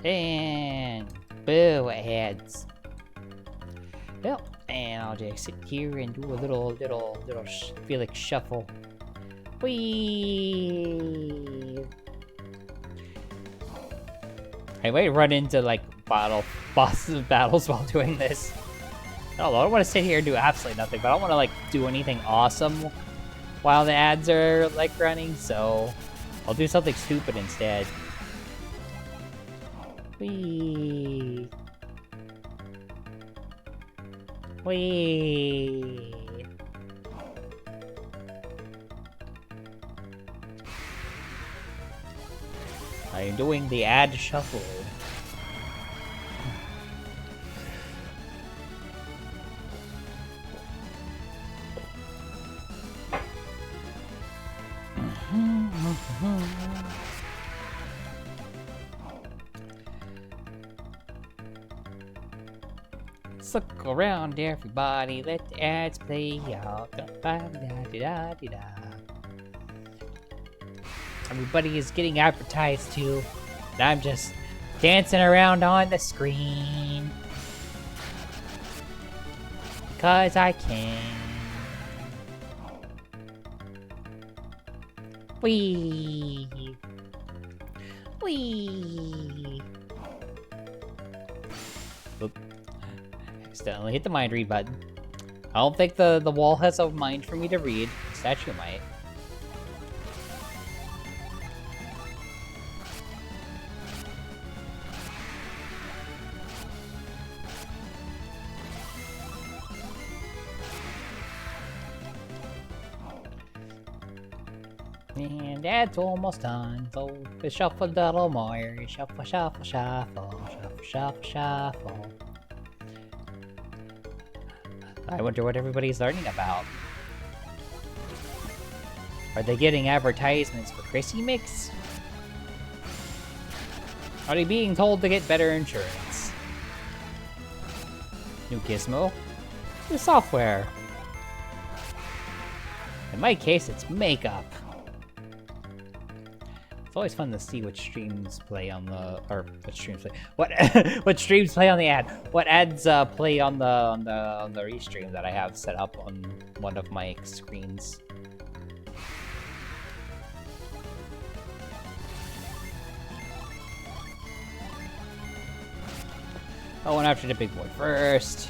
And boo ads. Well, and I'll just sit here and do a little Felix shuffle. Whee! I might run into like boss battles while doing this. I don't know, I don't want to sit here and do absolutely nothing, but I don't want to like do anything awesome while the ads are like running, so I'll do something stupid instead. Whee! Whee! I'm doing the ad shuffle. Let's look around, everybody. Let the ads play out. Da-da-da-da-da-da. Everybody is getting advertised to, and I'm just dancing around on the screen. Because I can. Whee! Whee! Oop. Accidentally hit the mind read button. I don't think the wall has a mind for me to read. The statue might. And that's almost done, so we shuffle a little more. Shuffle, shuffle, shuffle, shuffle, shuffle, shuffle. I wonder what everybody's learning about. Are they getting advertisements for Chrissy Mix? Are they being told to get better insurance? New gizmo? New software. In my case, it's makeup. It's always fun to see which streams play on the, or which streams play, what streams play on the ad, what ads play on the restream that I have set up on one of my screens. I went after the big boy first.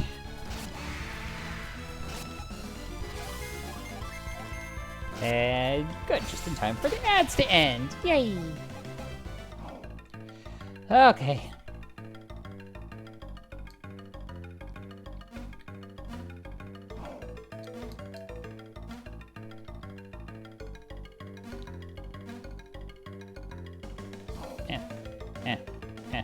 And good, just in time for the ads to end. Yay! Okay. Eh, eh, eh.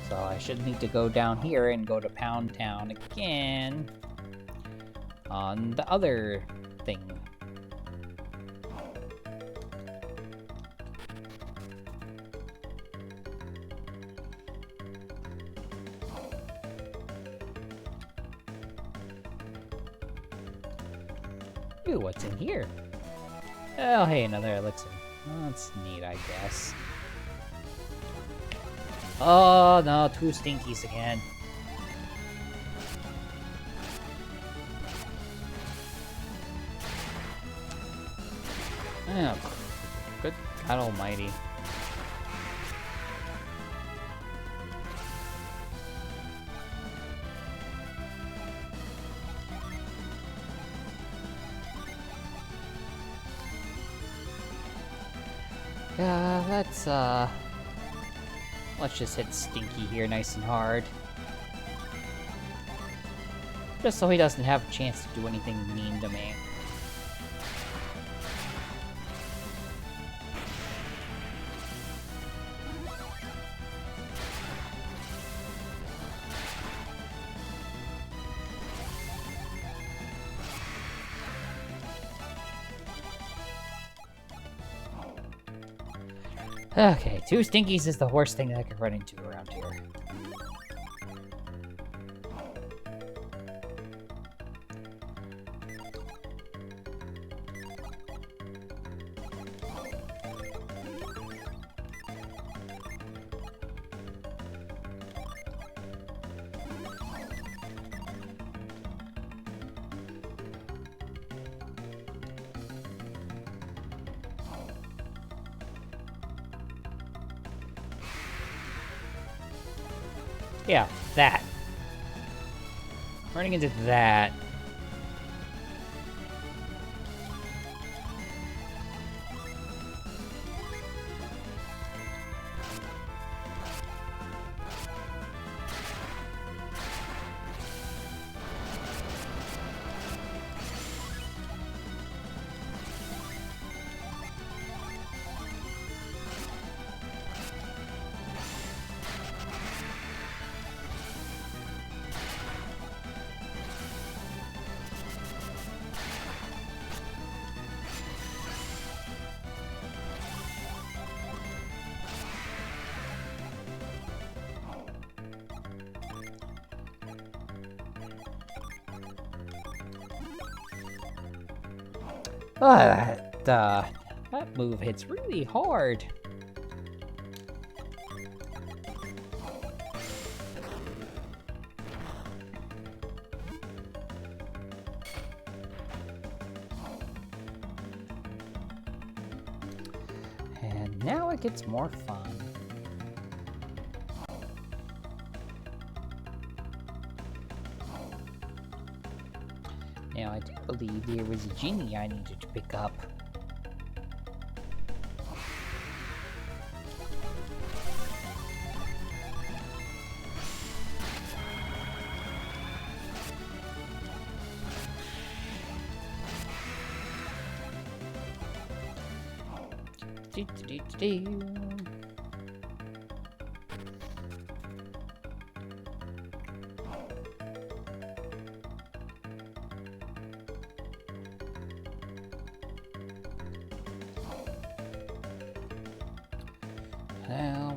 So I should need to go down here and go to Pound Town again on the other thing. Ooh, what's in here? Oh, hey, another elixir. Well, that's neat, I guess. Oh, no, 2 stinkies again. Oh, good God almighty. Yeah, let's just hit Stinky here nice and hard. Just so he doesn't have a chance to do anything mean to me. Okay, 2 stinkies is the worst thing that I could run into around here. Yeah, that. Running into that. Oh, that move hits really hard. And now it gets more fun. Now, I do believe there was a genie I needed to pick up.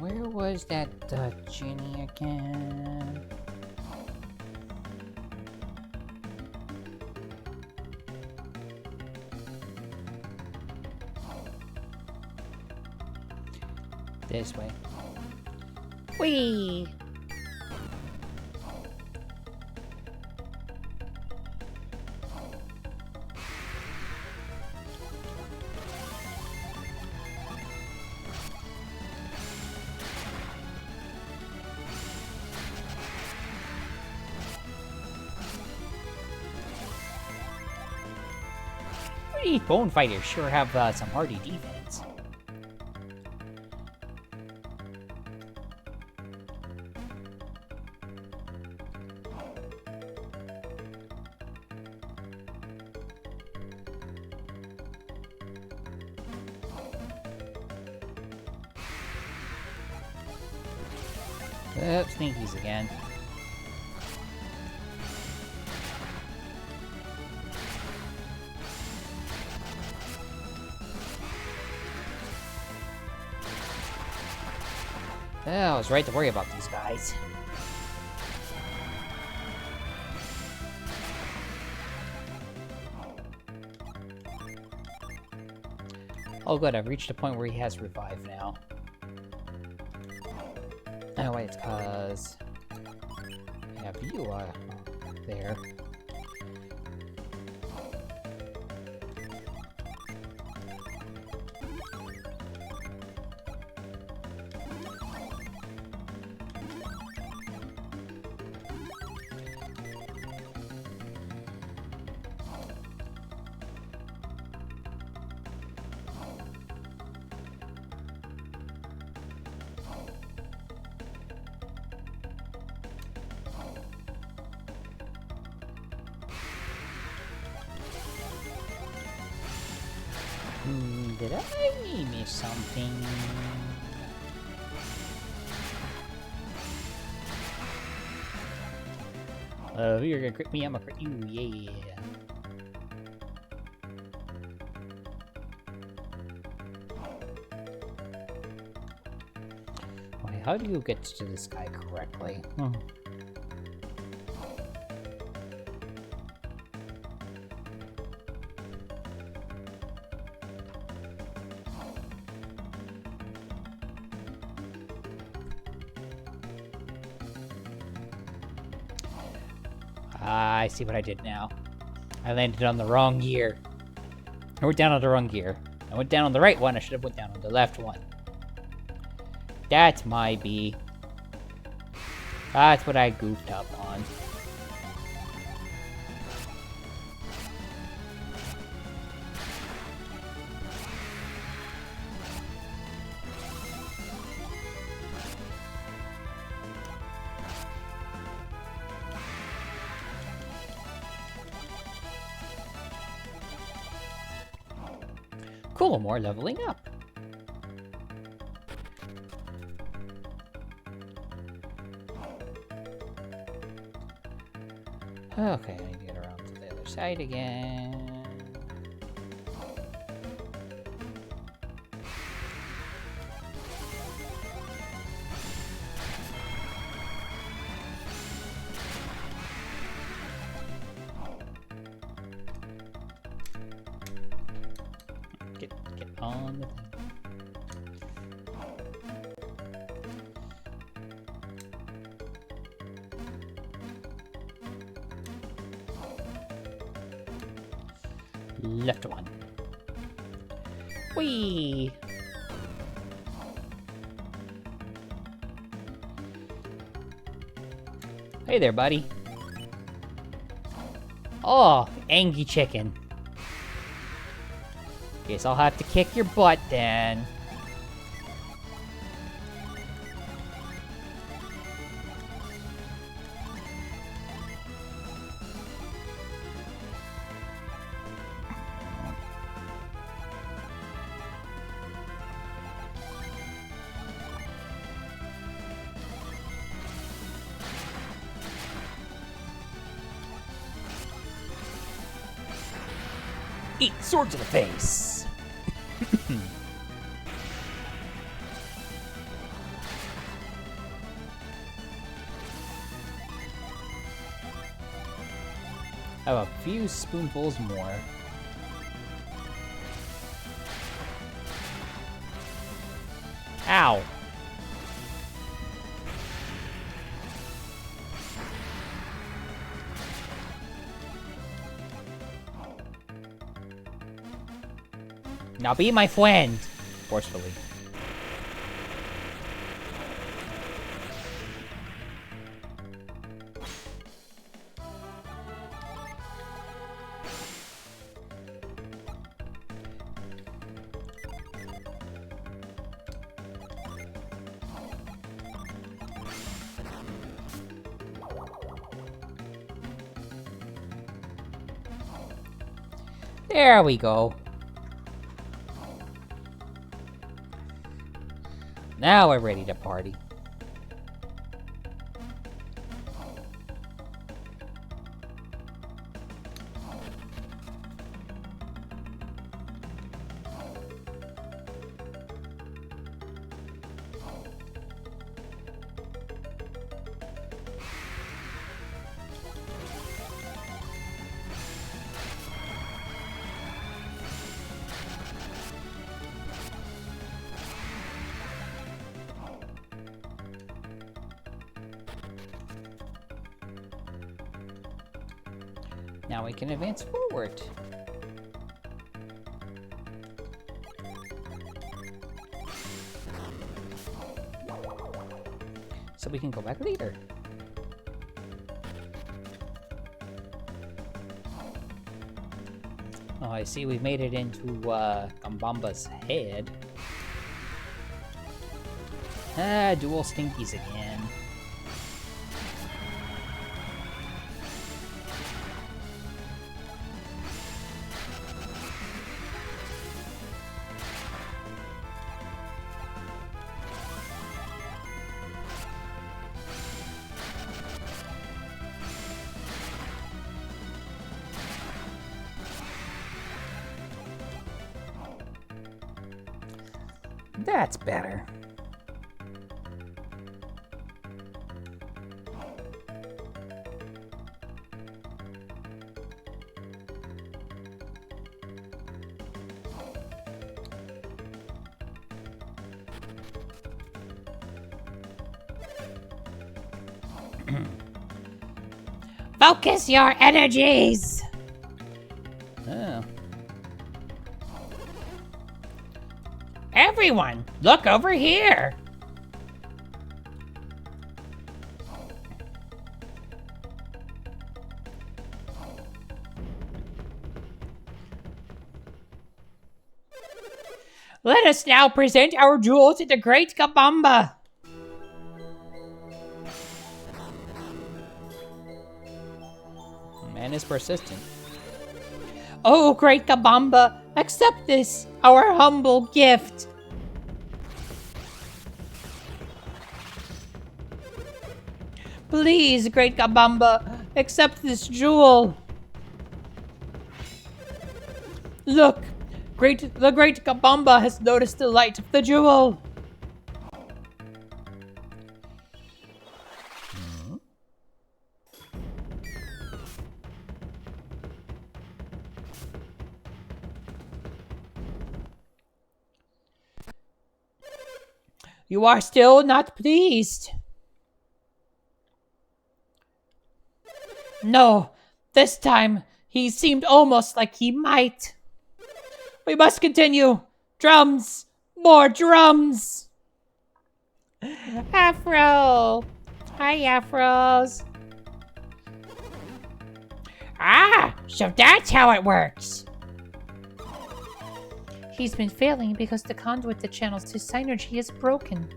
Where was that genie again? This way. Whee! These bone fighters sure have some hardy defense. Sneakies again. I was right to worry about these guys. Oh good, I've reached a point where he has revive now. Oh wait, it's cause I have you there. Did I miss something? You're gonna crit me, I'm gonna crit you, yeah. Wait, how do you get to this guy correctly? I see what I did now. I landed on the wrong gear. I went down on the wrong gear. I went down on the right one, I should have went down on the left one. That's my B. That's what I goofed up on. Cool, more leveling up. Okay, I need to get around to the other side again. Get on the thing. Left one. Whee! Hey there, buddy. Oh, Angie Chicken. Guess I'll have to kick your butt then. Eat sword to the face. I have a few spoonfuls more. Ow. Now be my friend, forcefully. There we go. Now we're ready to party. Now we can advance forward. So we can go back later. Oh, I see we made it into Kabamba's head. Ah, dual stinkies again. That's better. Focus your energies! Oh. Everyone, look over here! Let us now present our jewel to the great Kabamba. Man is persistent. Oh, great Kabamba, accept this, our humble gift. Please, great Kabamba, accept this jewel. Look, the great Kabamba has noticed the light of the jewel. You are still not pleased. No, this time he seemed almost like he might. We must continue. Drums! More drums! Afro! Hi, Afros. Ah, so that's how it works. He's been failing because the conduit that channels his synergy is broken.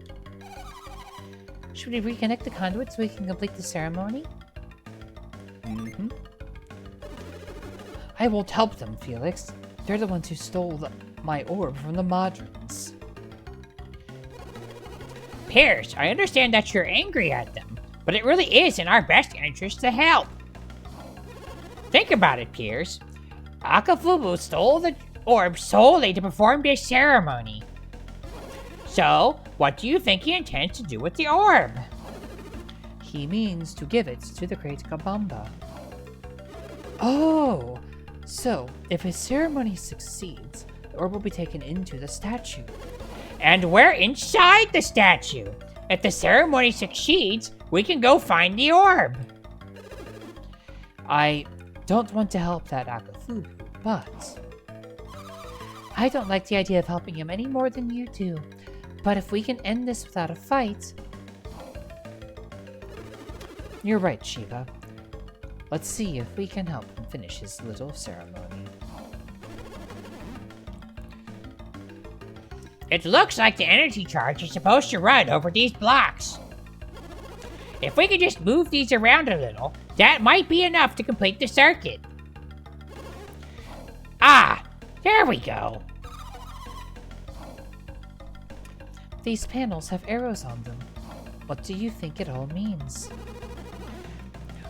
Should we reconnect the conduit so we can complete the ceremony? Mm-hmm. I won't help them, Felix. They're the ones who stole my orb from the Modrons. Pierce, I understand that you're angry at them, but it really is in our best interest to help. Think about it, Pierce. Akafubu stole the orb solely to perform this ceremony. So, what do you think he intends to do with the orb? He means to give it to the great Kabamba. Oh! So, if his ceremony succeeds, the orb will be taken into the statue. And we're inside the statue. If the ceremony succeeds, we can go find the orb. I don't want to help that Akafubu, but I don't like the idea of helping him any more than you do. But if we can end this without a fight... You're right, Shiva. Let's see if we can help him finish his little ceremony. It looks like the energy charge is supposed to run over these blocks. If we could just move these around a little, that might be enough to complete the circuit. Ah, there we go. These panels have arrows on them. What do you think it all means?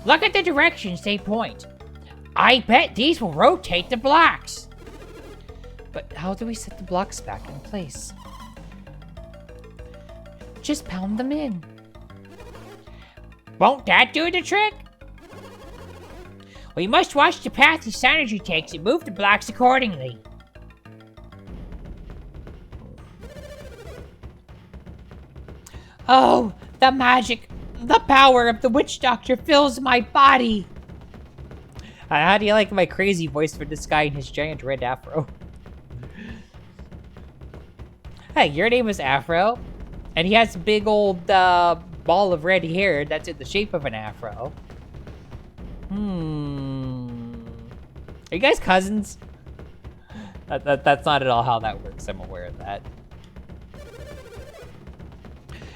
Look at the directions they point. I bet these will rotate the blocks. But how do we set the blocks back in place? Just pound them in. Won't that do the trick? We must watch the path the synergy takes and move the blocks accordingly. Oh, the magic, the power of the witch doctor fills my body. How do you like my crazy voice for this guy and his giant red afro? Hey, your name is Afro, and he has a big old ball of red hair that's in the shape of an afro. Are you guys cousins? That's not at all how that works. I'm aware of that.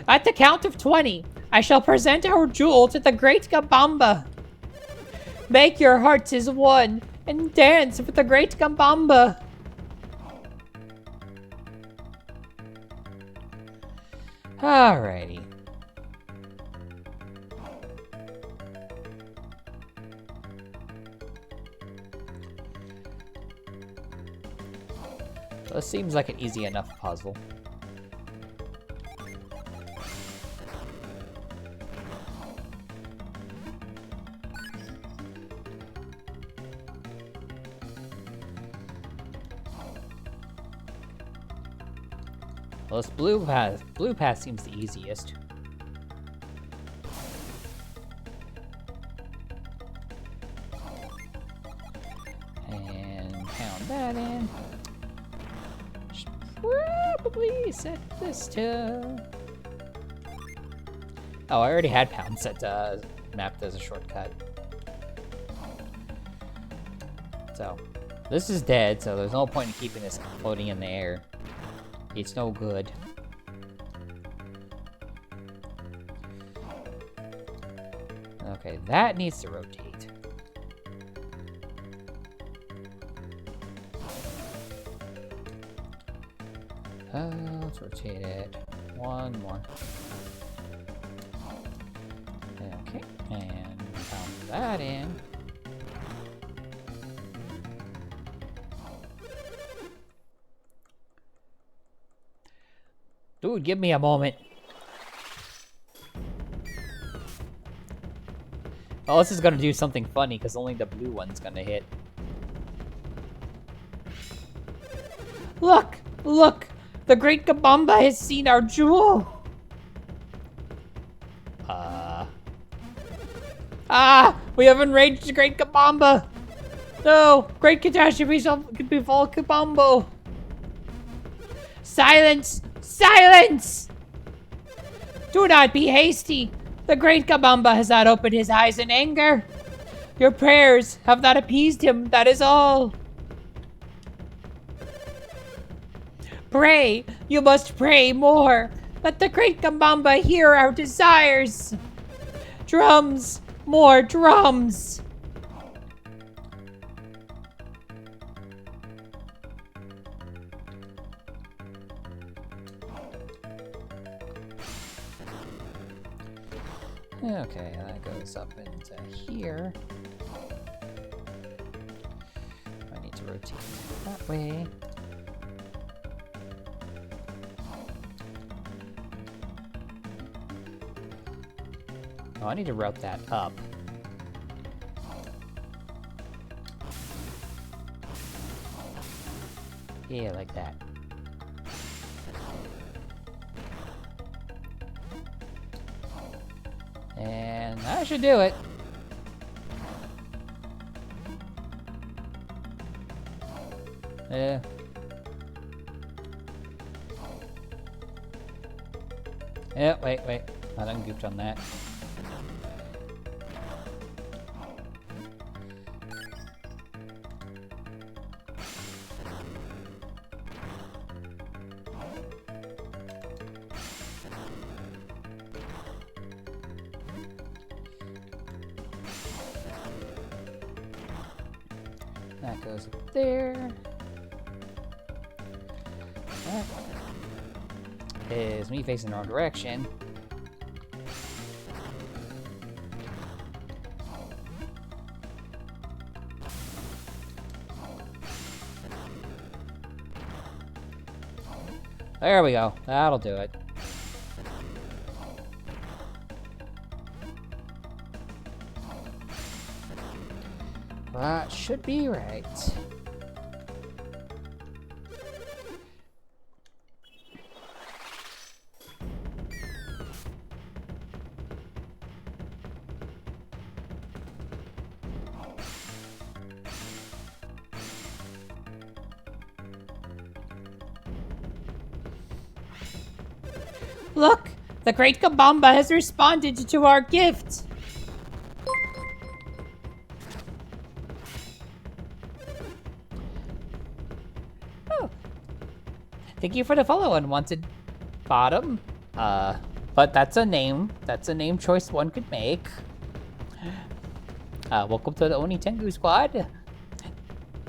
At the count of 20, I shall present our jewel to the great Kabamba. Make your hearts as one and dance with the great Kabamba. Alrighty. This seems like an easy enough puzzle. Well, this blue path seems the easiest. And pound that in. Should probably set this to... Oh, I already had pound set mapped as a shortcut. So, this is dead, so there's no point in keeping this floating in the air. It's no good. Okay, that needs to rotate. Let's rotate it. One more. Okay, and pound that in. Dude, give me a moment. Oh, this is gonna do something funny because only the blue one's gonna hit. Look! Look! The great Kabamba has seen our jewel! We have enraged the great Kabamba! No! Great catastrophe could befall Kabambo! Silence! Silence! Do not be hasty. The great Kabamba has not opened his eyes in anger. Your prayers have not appeased him, that is all. Pray, you must pray more. Let the great Kabamba hear our desires. Drums, more drums. Okay, that goes up into here. I need to rotate it that way. Oh, I need to route that up. Yeah, like that. And that should do it. Yeah, wait. I done gooped on that. That goes up there. That is me facing the wrong direction. There we go. That'll do it. That should be right. Look, the Great Kabamba has responded to our gift. Oh. Thank you for the follow, Unwanted Bottom. But that's a name. That's a name choice one could make. Welcome to the Oni Tengu Squad.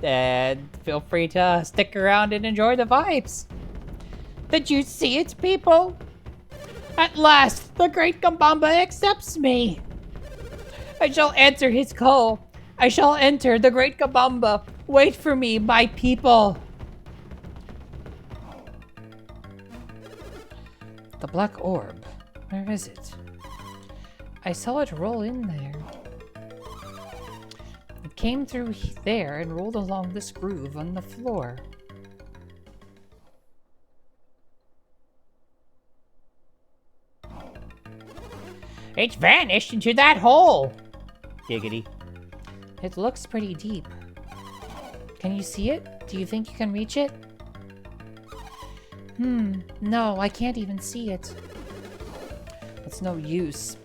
And feel free to stick around and enjoy the vibes. Did you see it, people? At last, the Great Kabamba accepts me. I shall answer his call. I shall enter the Great Kabamba. Wait for me, my people. The black orb. Where is it? I saw it roll in there. It came through there and rolled along this groove on the floor. It's vanished into that hole. Giggity. It looks pretty deep. Can you see it? Do you think you can reach it? No, I can't even see it. It's no use.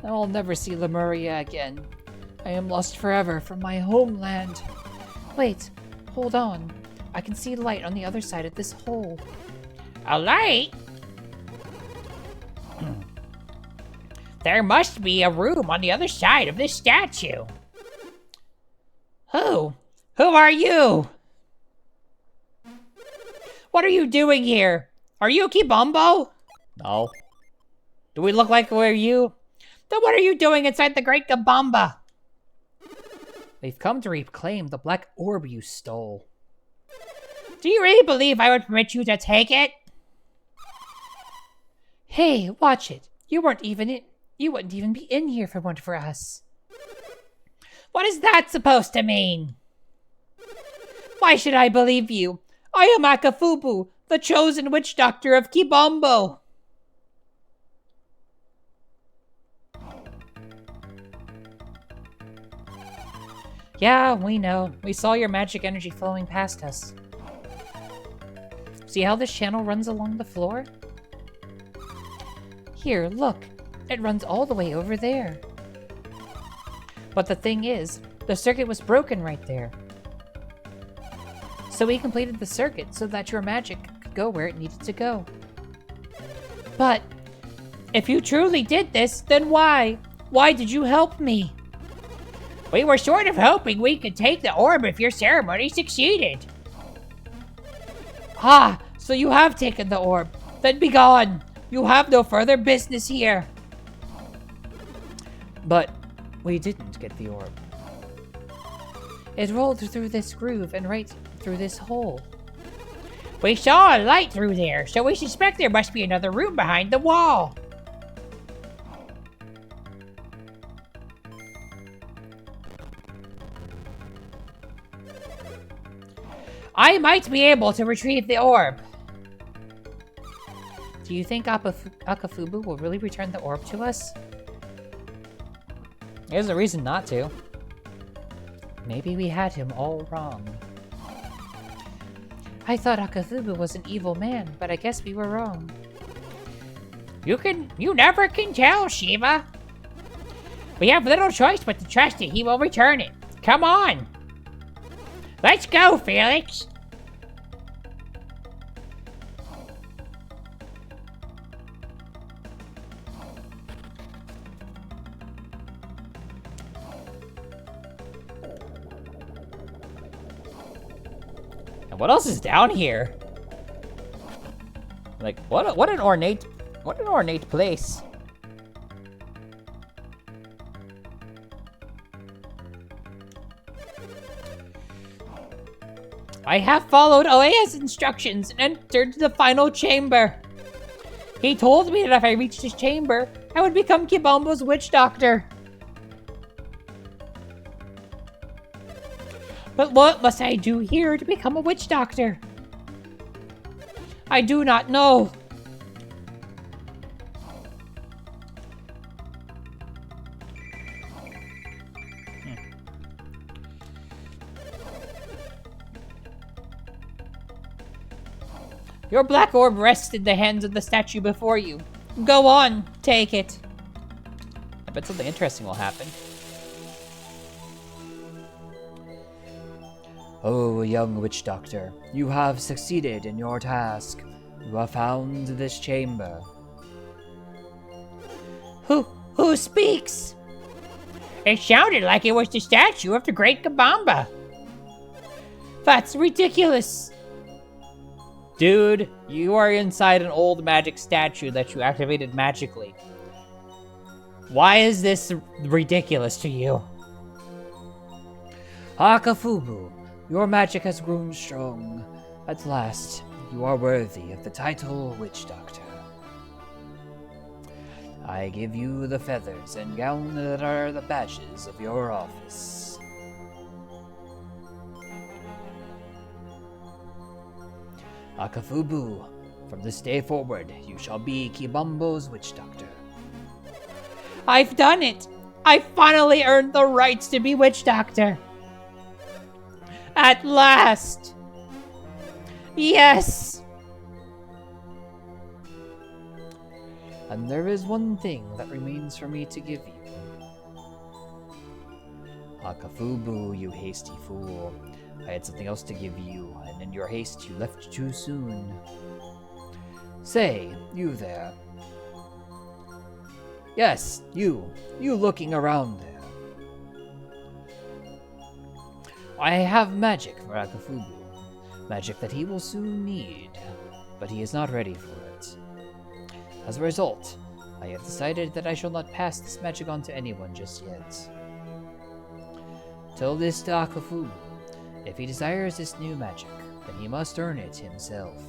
I'll never see Lemuria again. I am lost forever from my homeland. Wait, hold on. I can see light on the other side of this hole. A light? There must be a room on the other side of this statue. Who? Who are you? What are you doing here? Are you Kibombo? No. Do we look like we're you? Then what are you doing inside the Great Kabamba? They've come to reclaim the black orb you stole. Do you really believe I would permit you to take it? Hey, watch it. You wouldn't even be in here if it weren't for us. What is that supposed to mean? Why should I believe you? I am Akafubu, the chosen witch doctor of Kibombo. Yeah, we know. We saw your magic energy flowing past us. See how this channel runs along the floor? Here, look. It runs all the way over there. But the thing is, the circuit was broken right there. So we completed the circuit so that your magic could go where it needed to go. But if you truly did this, then why? Why did you help me? We were sort of hoping we could take the orb if your ceremony succeeded. Ah, so you have taken the orb. Then be gone. You have no further business here. But we didn't get the orb. It rolled through this groove and right through this hole. We saw a light through there, so we suspect there must be another room behind the wall. I might be able to retrieve the orb. Do you think Akafubu will really return the orb to us? There's a reason not to. Maybe we had him all wrong. I thought Akafubu was an evil man, but I guess we were wrong. You never can tell, Shiva. We have little choice but to trust that he will return it. Come on. Let's go, Felix. And what else is down here? Like, what an ornate place. I have followed Oea's instructions and entered the final chamber. He told me that if I reached his chamber, I would become Kibombo's witch doctor. But what must I do here to become a witch doctor? I do not know. Your black orb rests in the hands of the statue before you. Go on, take it. I bet something interesting will happen. Oh, young witch doctor, you have succeeded in your task. You have found this chamber. Who speaks? It sounded like it was the statue of the Great Kabamba. That's ridiculous. Dude, you are inside an old magic statue that you activated magically. Why is this ridiculous to you? Akafubu, your magic has grown strong. At last, you are worthy of the title Witch Doctor. I give you the feathers and gown that are the badges of your office. Akafubu, from this day forward, you shall be Kibambo's Witch Doctor. I've done it! I finally earned the rights to be Witch Doctor! At last! Yes! And there is one thing that remains for me to give you. Akafubu, you hasty fool. I had something else to give you, and in your haste you left too soon. Say, you there. Yes, you looking around there. I have magic for Akafubu. Magic that he will soon need, but he is not ready for it. As a result, I have decided that I shall not pass this magic on to anyone just yet. Tell this to Akafubu. If he desires this new magic, then he must earn it himself.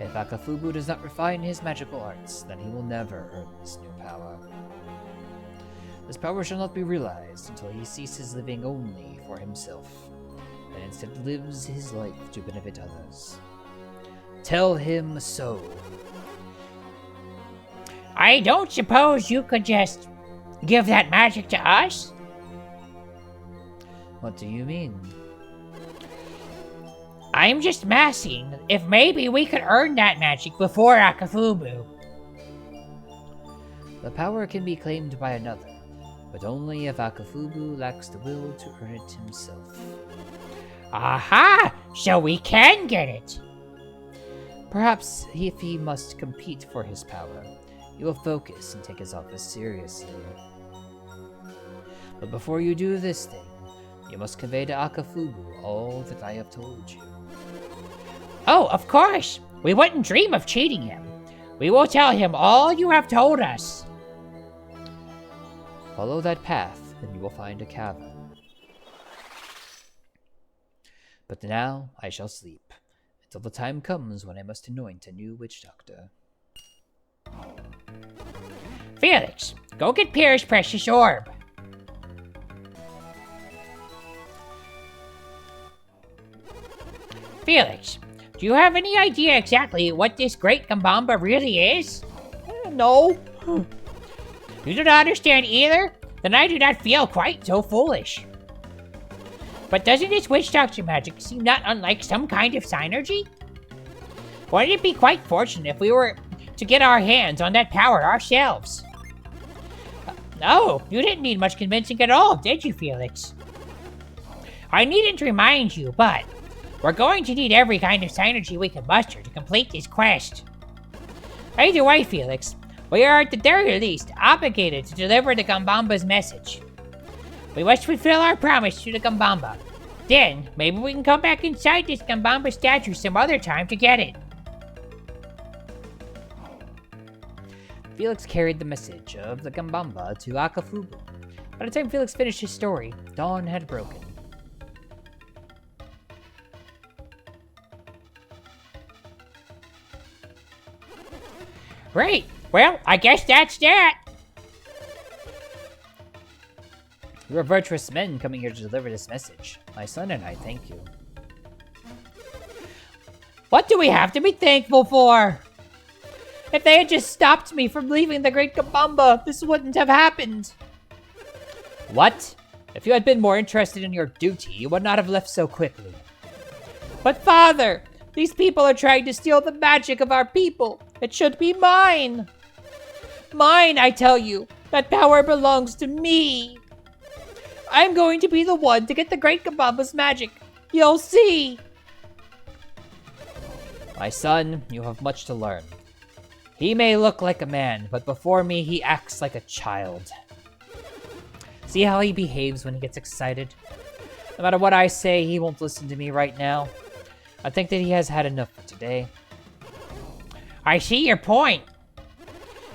If Akafubu does not refine his magical arts, then he will never earn this new power. This power shall not be realized until he ceases living only for himself, and instead lives his life to benefit others. Tell him so. I don't suppose you could just give that magic to us? What do you mean? I'm just asking if maybe we could earn that magic before Akafubu. The power can be claimed by another, but only if Akafubu lacks the will to earn it himself. Aha! So we can get it! Perhaps if he must compete for his power, he will focus and take his office seriously. But before you do this thing, you must convey to Akafubu all that I have told you. Oh, of course! We wouldn't dream of cheating him. We will tell him all you have told us. Follow that path, and you will find a cavern. But now I shall sleep, until the time comes when I must anoint a new witch doctor. Felix, go get Pierre's precious orb. Felix, do you have any idea exactly what this Great Kabamba really is? No. You do not understand either? Then I do not feel quite so foolish. But doesn't this witch doctor magic seem not unlike some kind of synergy? Wouldn't it be quite fortunate if we were to get our hands on that power ourselves? No, you didn't need much convincing at all, did you, Felix? I needn't remind you, but we're going to need every kind of synergy we can muster to complete this quest. Either way, Felix, we are at the very least obligated to deliver the Kabamba's message. We must fulfill our promise to the Kabamba. Then, maybe we can come back inside this Kabamba statue some other time to get it. Felix carried the message of the Kabamba to Akafubu. By the time Felix finished his story, dawn had broken. Great! Well, I guess that's that! You are virtuous men coming here to deliver this message. My son and I thank you. What do we have to be thankful for? If they had just stopped me from leaving the Great Kabamba, this wouldn't have happened. What? If you had been more interested in your duty, you would not have left so quickly. But father, these people are trying to steal the magic of our people. It should be mine! Mine, I tell you! That power belongs to me! I'm going to be the one to get the Great Kabamba's magic! You'll see! My son, you have much to learn. He may look like a man, but before me he acts like a child. See how he behaves when he gets excited? No matter what I say, he won't listen to me right now. I think that he has had enough for today. I see your point.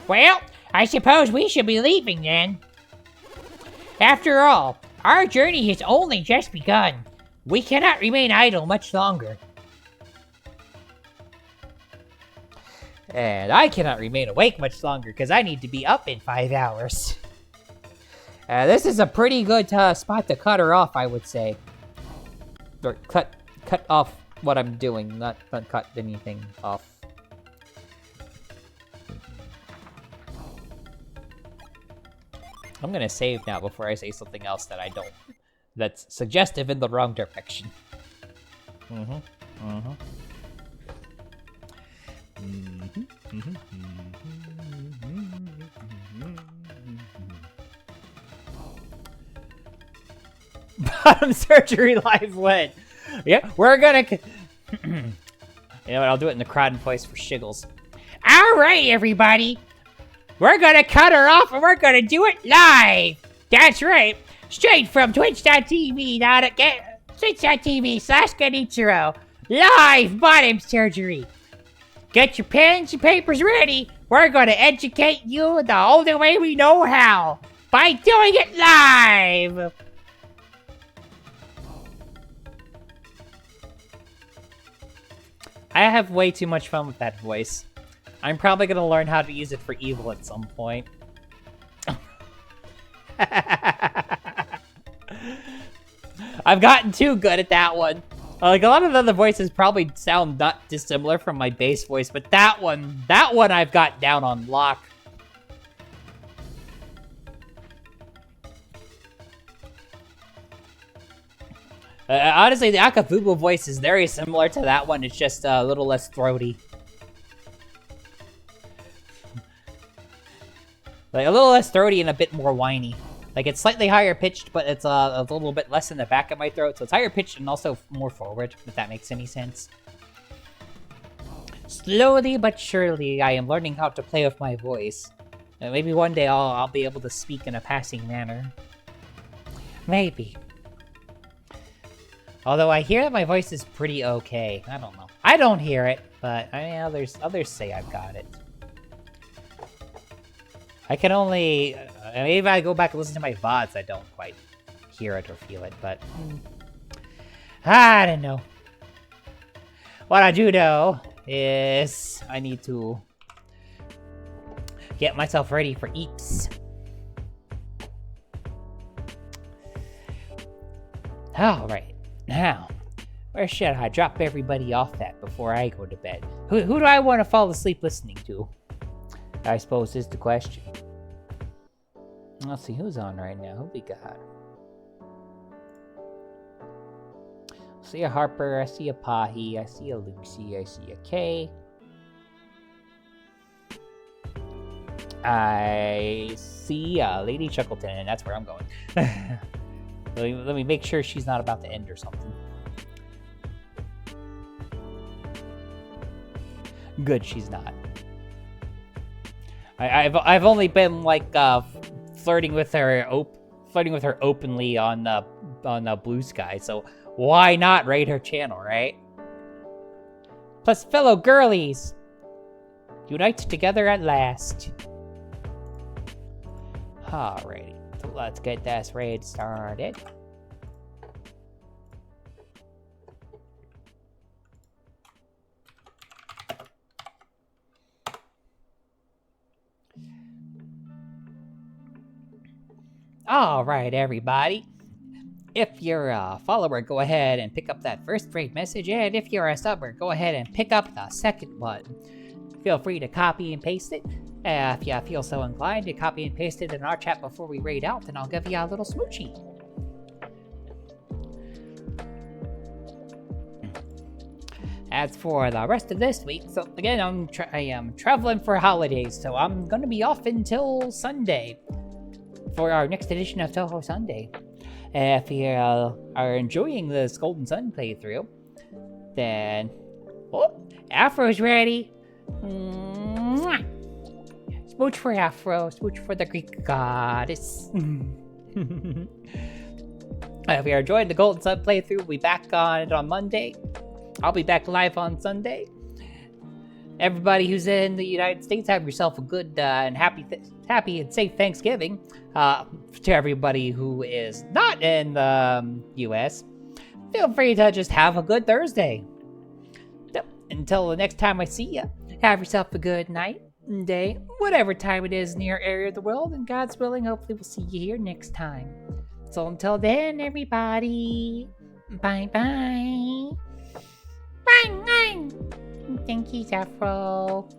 Well, I suppose we should be leaving then. After all, our journey has only just begun. We cannot remain idle much longer. And I cannot remain awake much longer because I need to be up in 5 hours. This is a pretty good spot to cut her off, I would say. Or cut off what I'm doing, not cut anything off. I'm gonna save now before I say something else that I don't. That's suggestive in the wrong direction. Bottom surgery live win. Yeah, we're gonna. You know what? I'll do it in the crowd voice for shiggles. All right, everybody. We're gonna cut her off and we're gonna do it live. That's right. Straight from twitch.tv/Genichiro. Live bottom surgery. Get your pens and papers ready. We're gonna educate you the only way we know how. By doing it live. I have way too much fun with that voice. I'm probably gonna learn how to use it for evil at some point. I've gotten too good at that one. Like, a lot of the other voices probably sound not dissimilar from my bass voice, but that one I've got down on lock. Honestly, the Akafubu voice is very similar to that one. It's just a little less throaty. Like, a little less throaty and a bit more whiny. Like, it's slightly higher pitched, but it's a little bit less in the back of my throat, so it's higher pitched and also more forward, if that makes any sense. Slowly but surely, I am learning how to play with my voice. And maybe one day I'll be able to speak in a passing manner. Maybe. Although I hear that my voice is pretty okay. I don't know. I don't hear it, but I mean, others say I've got it. I can only... maybe if I go back and listen to my VODs, I don't quite hear it or feel it, but... I don't know. What I do know is I need to get myself ready for EAPS. Alright. Now, where should I drop everybody off at before I go to bed? Who do I want to fall asleep listening to? I suppose is the question. Let's see who's on right now. Who we got? I see a Harper, I see a Pahi, I see a Lucy, I see a Kay. I see Lady Chuckleton, and that's where I'm going. Let me make sure she's not about to end or something. Good, she's not. I've only been like flirting with her openly on Blue Sky, so why not raid her channel, right? Plus, fellow girlies, unite together at last. Alrighty. Let's get this raid started. Alright, everybody. If you're a follower, go ahead and pick up that first raid message, and if you're a subber, go ahead and pick up the second one. Feel free to copy and paste it. If you feel so inclined to copy and paste it in our chat before we raid out, then I'll give you a little smoochie. As for the rest of this week, so again, I am traveling for holidays, so I'm gonna be off until Sunday for our next edition of Toho Sunday. If you are enjoying this Golden Sun playthrough, then Afro's ready. Mwah! Smooch for Afro, smooch for the Greek goddess. If you're enjoying the Golden Sun playthrough, we'll be back on it on Monday. I'll be back live on Sunday. Everybody who's in the United States, have yourself a good and happy and safe Thanksgiving. To everybody who is not in the U.S., feel free to just have a good Thursday. Yep. Until the next time I see you, have yourself a good night, day, whatever time it is in your area of the world, and God's willing, hopefully we'll see you here next time. So until then, everybody, bye-bye. Bye. Thank you, Zafro.